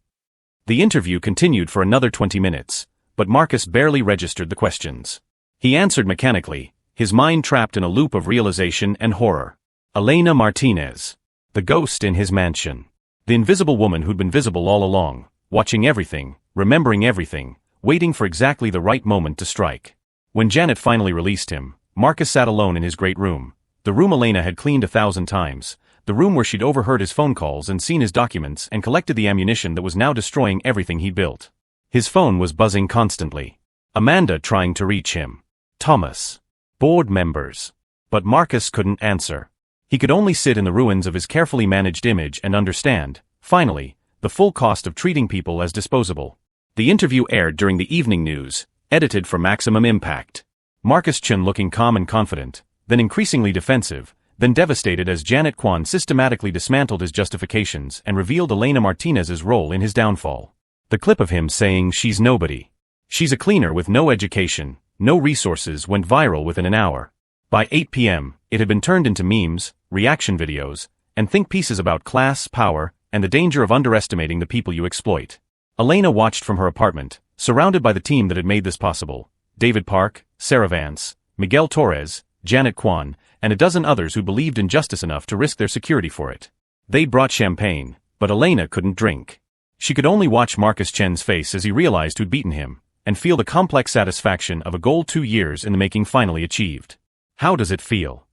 The interview continued for another 20 minutes, but Marcus barely registered the questions. He answered mechanically, his mind trapped in a loop of realization and horror. Elena Martinez. The ghost in his mansion. The invisible woman who'd been visible all along, watching everything, remembering everything, waiting for exactly the right moment to strike. When Janet finally released him, Marcus sat alone in his great room. The room Elena had cleaned 1,000 times, the room where she'd overheard his phone calls and seen his documents and collected the ammunition that was now destroying everything he'd built. His phone was buzzing constantly. Amanda trying to reach him. Thomas. Board members. But Marcus couldn't answer. He could only sit in the ruins of his carefully managed image and understand, finally, the full cost of treating people as disposable. The interview aired during the evening news, edited for maximum impact. Marcus Chun looking calm and confident, then increasingly defensive, then devastated as Janet Kwan systematically dismantled his justifications and revealed Elena Martinez's role in his downfall. The clip of him saying she's nobody. She's a cleaner with no education, no resources went viral within an hour. By 8 p.m., it had been turned into memes, reaction videos, and think pieces about class, power, and the danger of underestimating the people you exploit. Elena watched from her apartment, surrounded by the team that had made this possible. David Park, Sarah Vance, Miguel Torres, Janet Kwan, and a dozen others who believed in justice enough to risk their security for it. They brought champagne, but Elena couldn't drink. She could only watch Marcus Chen's face as he realized who'd beaten him, and feel the complex satisfaction of a goal 2 years in the making finally achieved. How does it feel?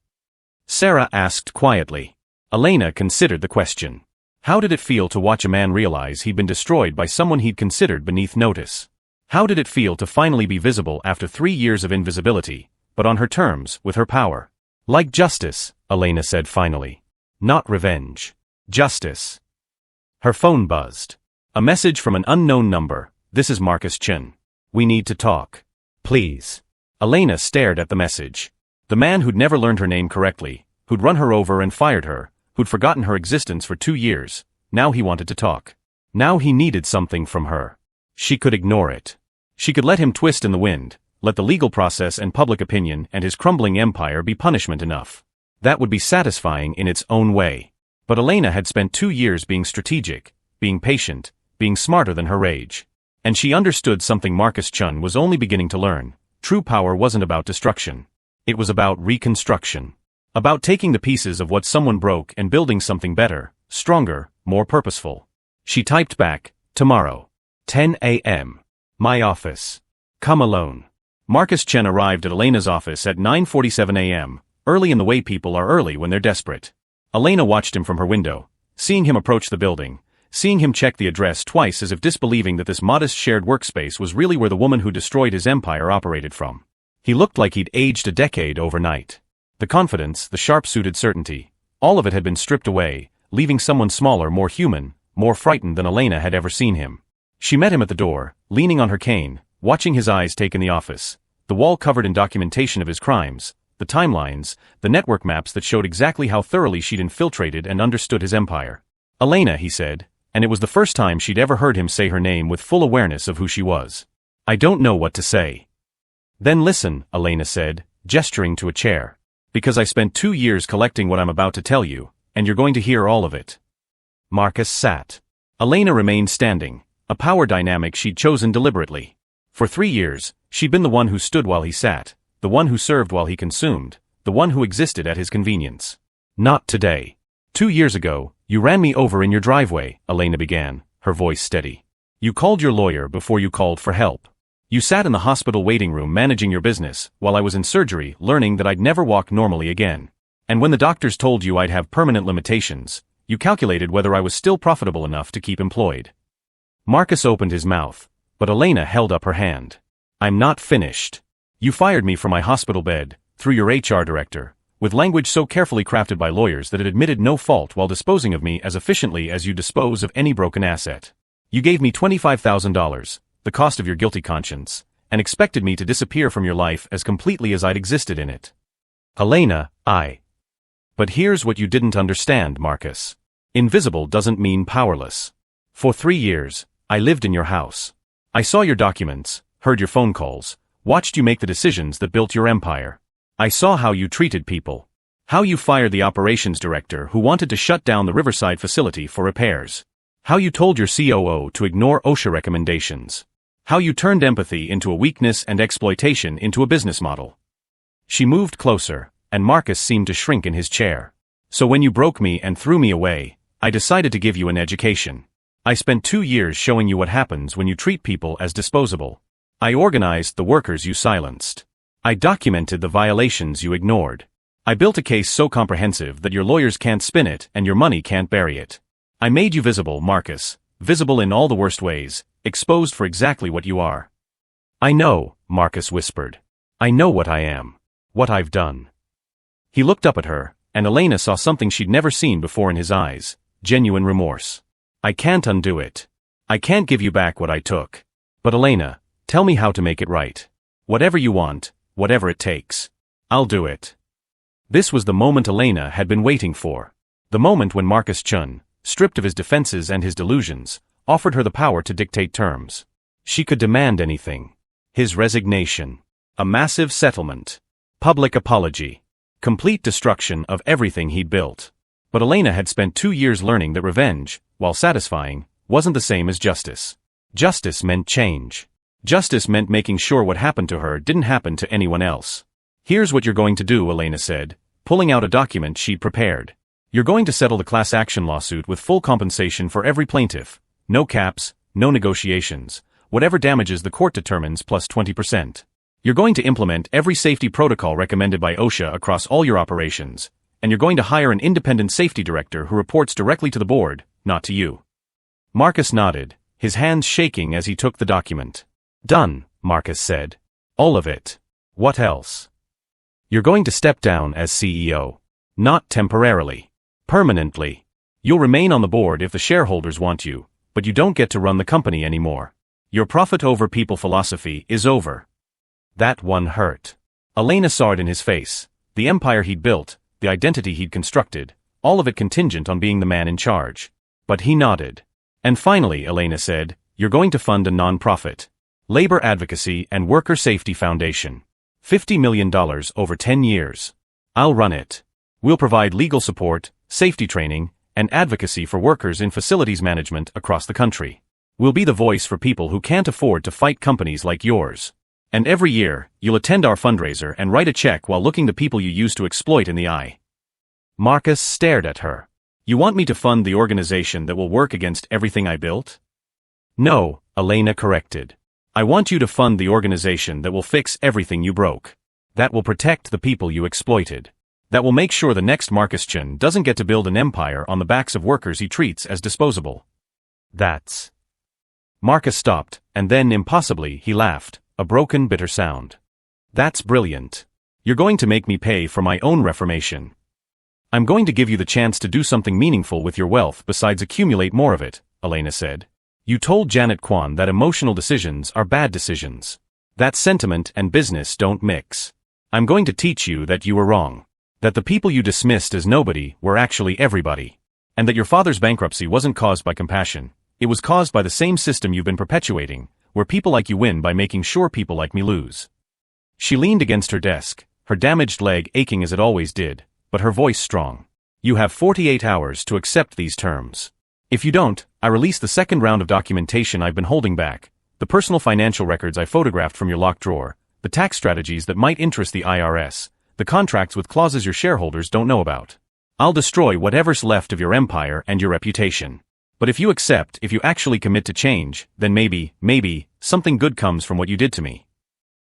Sarah asked quietly. Elena considered the question. How did it feel to watch a man realize he'd been destroyed by someone he'd considered beneath notice? How did it feel to finally be visible after 3 years of invisibility, but on her terms, with her power? Like justice, Elena said finally. Not revenge. Justice. Her phone buzzed. A message from an unknown number. This is Marcus Chen. We need to talk. Please. Elena stared at the message. The man who'd never learned her name correctly, who'd run her over and fired her, who'd forgotten her existence for 2 years, now he wanted to talk. Now he needed something from her. She could ignore it. She could let him twist in the wind, let the legal process and public opinion and his crumbling empire be punishment enough. That would be satisfying in its own way. But Elena had spent 2 years being strategic, being patient, being smarter than her rage. And she understood something Marcus Chun was only beginning to learn. True power wasn't about destruction. It was about reconstruction. About taking the pieces of what someone broke and building something better, stronger, more purposeful. She typed back, tomorrow. 10 a.m. My office. Come alone. Marcus Chen arrived at Elena's office at 9:47 a.m., early in the way people are early when they're desperate. Elena watched him from her window, seeing him approach the building, seeing him check the address twice as if disbelieving that this modest shared workspace was really where the woman who destroyed his empire operated from. He looked like he'd aged a decade overnight. The confidence, the sharp-suited certainty, all of it had been stripped away, leaving someone smaller, more human, more frightened than Elena had ever seen him. She met him at the door, leaning on her cane, watching his eyes take in the office, the wall covered in documentation of his crimes, the timelines, the network maps that showed exactly how thoroughly she'd infiltrated and understood his empire. Elena, he said, and it was the first time she'd ever heard him say her name with full awareness of who she was. I don't know what to say. Then listen, Elena said, gesturing to a chair. Because I spent 2 years collecting what I'm about to tell you, and you're going to hear all of it. Marcus sat. Elena remained standing, a power dynamic she'd chosen deliberately. For 3 years, she'd been the one who stood while he sat, the one who served while he consumed, the one who existed at his convenience. Not today. 2 years ago, you ran me over in your driveway, Elena began, her voice steady. You called your lawyer before you called for help. You sat in the hospital waiting room managing your business, while I was in surgery learning that I'd never walk normally again. And when the doctors told you I'd have permanent limitations, you calculated whether I was still profitable enough to keep employed. Marcus opened his mouth, but Elena held up her hand. I'm not finished. You fired me from my hospital bed, through your HR director, with language so carefully crafted by lawyers that it admitted no fault while disposing of me as efficiently as you dispose of any broken asset. You gave me $25,000. The cost of your guilty conscience, and expected me to disappear from your life as completely as I'd existed in it. Elena, But here's what you didn't understand, Marcus. Invisible doesn't mean powerless. For 3 years, I lived in your house. I saw your documents, heard your phone calls, Watched you make the decisions that built your empire. I saw how you treated people. How you fired the operations director who wanted to shut down the Riverside facility for repairs. How you told your COO to ignore OSHA recommendations. How you turned empathy into a weakness and exploitation into a business model. She moved closer, and Marcus seemed to shrink in his chair. So when you broke me and threw me away, I decided to give you an education. I spent 2 years showing you what happens when you treat people as disposable. I organized the workers you silenced. I documented the violations you ignored. I built a case so comprehensive that your lawyers can't spin it and your money can't bury it. I made you visible, Marcus, visible in all the worst ways, exposed for exactly what you are. I know, Marcus whispered. I know what I am. What I've done. He looked up at her, and Elena saw something she'd never seen before in his eyes, genuine remorse. I can't undo it. I can't give you back what I took. But Elena, tell me how to make it right. Whatever you want, whatever it takes. I'll do it. This was the moment Elena had been waiting for. The moment when Marcus Chun, stripped of his defenses and his delusions, offered her the power to dictate terms. She could demand anything. His resignation. A massive settlement. Public apology. Complete destruction of everything he'd built. But Elena had spent 2 years learning that revenge, while satisfying, wasn't the same as justice. Justice meant change. Justice meant making sure what happened to her didn't happen to anyone else. Here's what you're going to do, Elena said, pulling out a document she'd prepared. You're going to settle the class action lawsuit with full compensation for every plaintiff. No caps, no negotiations, whatever damages the court determines plus 20%. You're going to implement every safety protocol recommended by OSHA across all your operations, and you're going to hire an independent safety director who reports directly to the board, not to you. Marcus nodded, his hands shaking as he took the document. Done, Marcus said. All of it. What else? You're going to step down as CEO. Not temporarily. Permanently. You'll remain on the board if the shareholders want you, but you don't get to run the company anymore. Your profit over people philosophy is over. That one hurt. Elena saw it in his face. The empire he'd built, the identity he'd constructed, all of it contingent on being the man in charge. But he nodded. And finally, Elena said, you're going to fund a non-profit. Labor Advocacy and Worker Safety Foundation. $50 million over 10 years. I'll run it. We'll provide legal support, safety training, and advocacy for workers in facilities management across the country. We'll be the voice for people who can't afford to fight companies like yours. And every year, you'll attend our fundraiser and write a check while looking the people you used to exploit in the eye. Marcus stared at her. You want me to fund the organization that will work against everything I built? No, Elena corrected. I want you to fund the organization that will fix everything you broke. That will protect the people you exploited. That will make sure the next Marcus Chun doesn't get to build an empire on the backs of workers he treats as disposable. That's... Marcus stopped, and then impossibly he laughed, a broken, bitter sound. That's brilliant. You're going to make me pay for my own reformation. I'm going to give you the chance to do something meaningful with your wealth besides accumulate more of it, Elena said. You told Janet Kwan that emotional decisions are bad decisions. That sentiment and business don't mix. I'm going to teach you that you were wrong. That the people you dismissed as nobody were actually everybody. And that your father's bankruptcy wasn't caused by compassion. It was caused by the same system you've been perpetuating, where people like you win by making sure people like me lose. She leaned against her desk, her damaged leg aching as it always did, but her voice strong. You have 48 hours to accept these terms. If you don't, I release the second round of documentation I've been holding back, the personal financial records I photographed from your locked drawer, the tax strategies that might interest the IRS, the contracts with clauses your shareholders don't know about. I'll destroy whatever's left of your empire and your reputation. But if you accept, if you actually commit to change, then maybe, something good comes from what you did to me.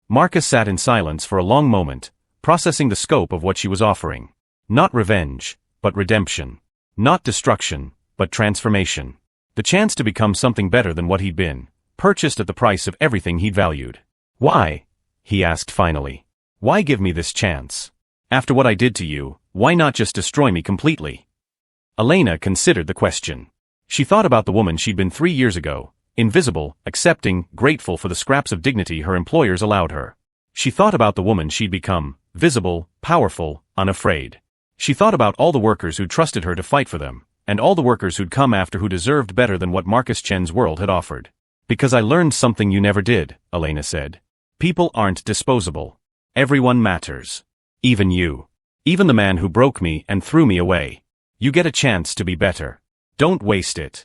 Marcus sat in silence for a long moment, processing the scope of what she was offering. Not revenge, but redemption. Not destruction, but transformation. The chance to become something better than what he'd been, purchased at the price of everything he'd valued. Why? He asked finally. Why give me this chance? After what I did to you, why not just destroy me completely? Elena considered the question. She thought about the woman she'd been 3 years ago, invisible, accepting, grateful for the scraps of dignity her employers allowed her. She thought about the woman she'd become, visible, powerful, unafraid. She thought about all the workers who trusted her to fight for them, and all the workers who'd come after who deserved better than what Marcus Chen's world had offered. Because I learned something you never did, Elena said. People aren't disposable. Everyone matters. Even you. Even the man who broke me and threw me away. You get a chance to be better. Don't waste it.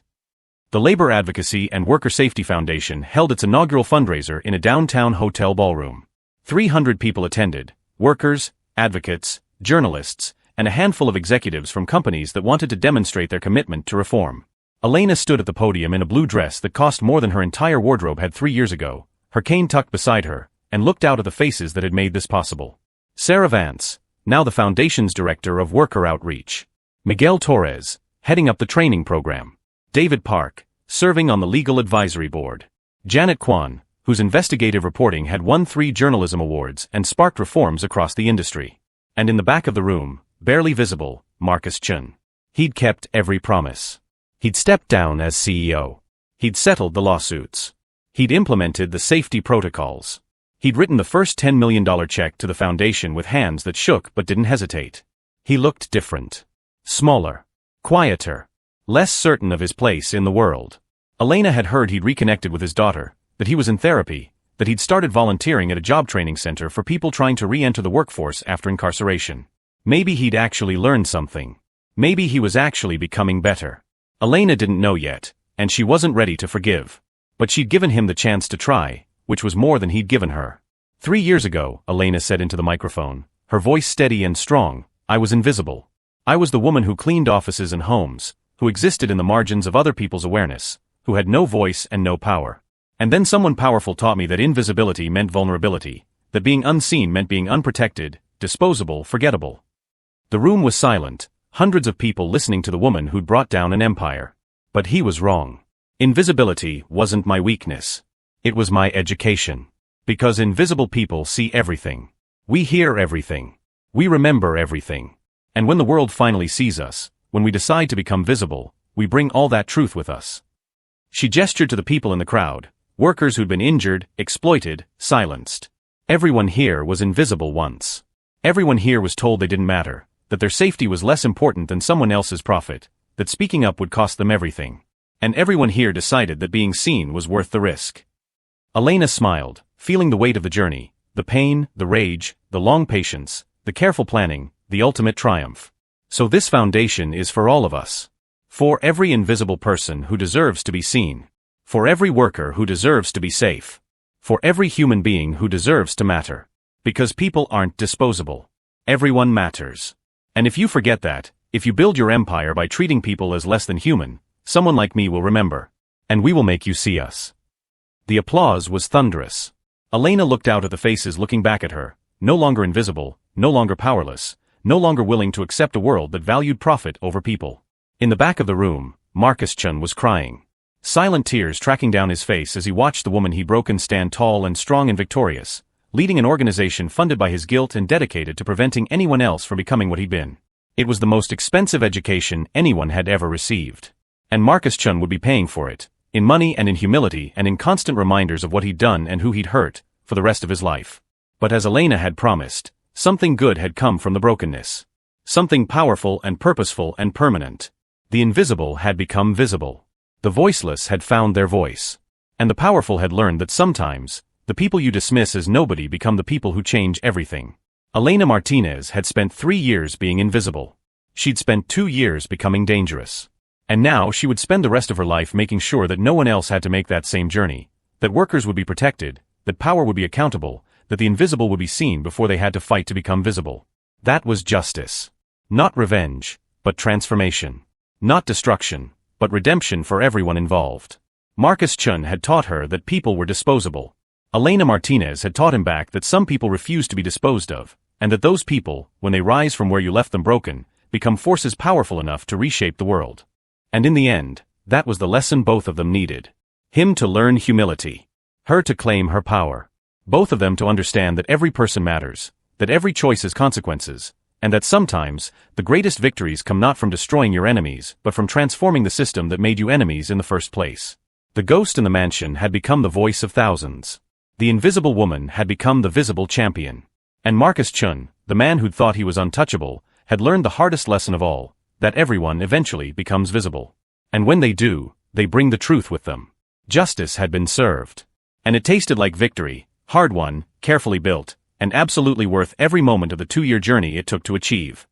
The Labor Advocacy and Worker Safety Foundation held its inaugural fundraiser in a downtown hotel ballroom. 300 people attended, workers, advocates, journalists, and a handful of executives from companies that wanted to demonstrate their commitment to reform. Elena stood at the podium in a blue dress that cost more than her entire wardrobe had 3 years ago, her cane tucked beside her, and looked out at the faces that had made this possible. Sarah Vance, now the Foundation's Director of Worker Outreach. Miguel Torres, heading up the training program. David Park, serving on the Legal Advisory Board. Janet Kwan, whose investigative reporting had won 3 journalism awards and sparked reforms across the industry. And in the back of the room, barely visible, Marcus Chun. He'd kept every promise. He'd stepped down as CEO. He'd settled the lawsuits. He'd implemented the safety protocols. He'd written the first $10 million check to the foundation with hands that shook but didn't hesitate. He looked different. Smaller. Quieter. Less certain of his place in the world. Elena had heard he'd reconnected with his daughter, that he was in therapy, that he'd started volunteering at a job training center for people trying to re-enter the workforce after incarceration. Maybe he'd actually learned something. Maybe he was actually becoming better. Elena didn't know yet, and she wasn't ready to forgive. But she'd given him the chance to try, which was more than he'd given her. 3 years ago, Elena said into the microphone, her voice steady and strong, I was invisible. I was the woman who cleaned offices and homes, who existed in the margins of other people's awareness, who had no voice and no power. And then someone powerful taught me that invisibility meant vulnerability, that being unseen meant being unprotected, disposable, forgettable. The room was silent, hundreds of people listening to the woman who'd brought down an empire. But he was wrong. Invisibility wasn't my weakness. It was my education. Because invisible people see everything. We hear everything. We remember everything. And when the world finally sees us, when we decide to become visible, we bring all that truth with us. She gestured to the people in the crowd, workers who'd been injured, exploited, silenced. Everyone here was invisible once. Everyone here was told they didn't matter, that their safety was less important than someone else's profit, that speaking up would cost them everything. And everyone here decided that being seen was worth the risk. Elena smiled, feeling the weight of the journey, the pain, the rage, the long patience, the careful planning, the ultimate triumph. So this foundation is for all of us. For every invisible person who deserves to be seen. For every worker who deserves to be safe. For every human being who deserves to matter. Because people aren't disposable. Everyone matters. And if you forget that, if you build your empire by treating people as less than human, someone like me will remember. And we will make you see us. The applause was thunderous. Elena looked out at the faces looking back at her, no longer invisible, no longer powerless, no longer willing to accept a world that valued profit over people. In the back of the room, Marcus Chun was crying. Silent tears tracking down his face as he watched the woman he'd broken stand tall and strong and victorious, leading an organization funded by his guilt and dedicated to preventing anyone else from becoming what he'd been. It was the most expensive education anyone had ever received. And Marcus Chun would be paying for it, in money and in humility and in constant reminders of what he'd done and who he'd hurt, for the rest of his life. But as Elena had promised, something good had come from the brokenness. Something powerful and purposeful and permanent. The invisible had become visible. The voiceless had found their voice. And the powerful had learned that sometimes, the people you dismiss as nobody become the people who change everything. Elena Martinez had spent 3 years being invisible. She'd spent 2 years becoming dangerous. And now she would spend the rest of her life making sure that no one else had to make that same journey, that workers would be protected, that power would be accountable, that the invisible would be seen before they had to fight to become visible. That was justice. Not revenge, but transformation. Not destruction, but redemption for everyone involved. Marcus Chun had taught her that people were disposable. Elena Martinez had taught him back that some people refuse to be disposed of, and that those people, when they rise from where you left them broken, become forces powerful enough to reshape the world. And in the end, that was the lesson both of them needed. Him to learn humility. Her to claim her power. Both of them to understand that every person matters, that every choice has consequences, and that sometimes, the greatest victories come not from destroying your enemies, but from transforming the system that made you enemies in the first place. The ghost in the mansion had become the voice of thousands. The invisible woman had become the visible champion. And Marcus Chun, the man who'd thought he was untouchable, had learned the hardest lesson of all, that everyone eventually becomes visible. And when they do, they bring the truth with them. Justice had been served. And it tasted like victory, hard-won, carefully built, and absolutely worth every moment of the 2-year journey it took to achieve.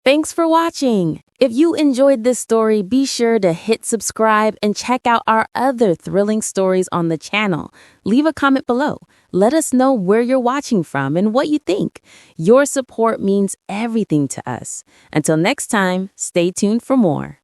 Thanks for watching. If you enjoyed this story, be sure to hit subscribe and check out our other thrilling stories on the channel. Leave a comment below. Let us know where you're watching from and what you think. Your support means everything to us. Until next time, stay tuned for more.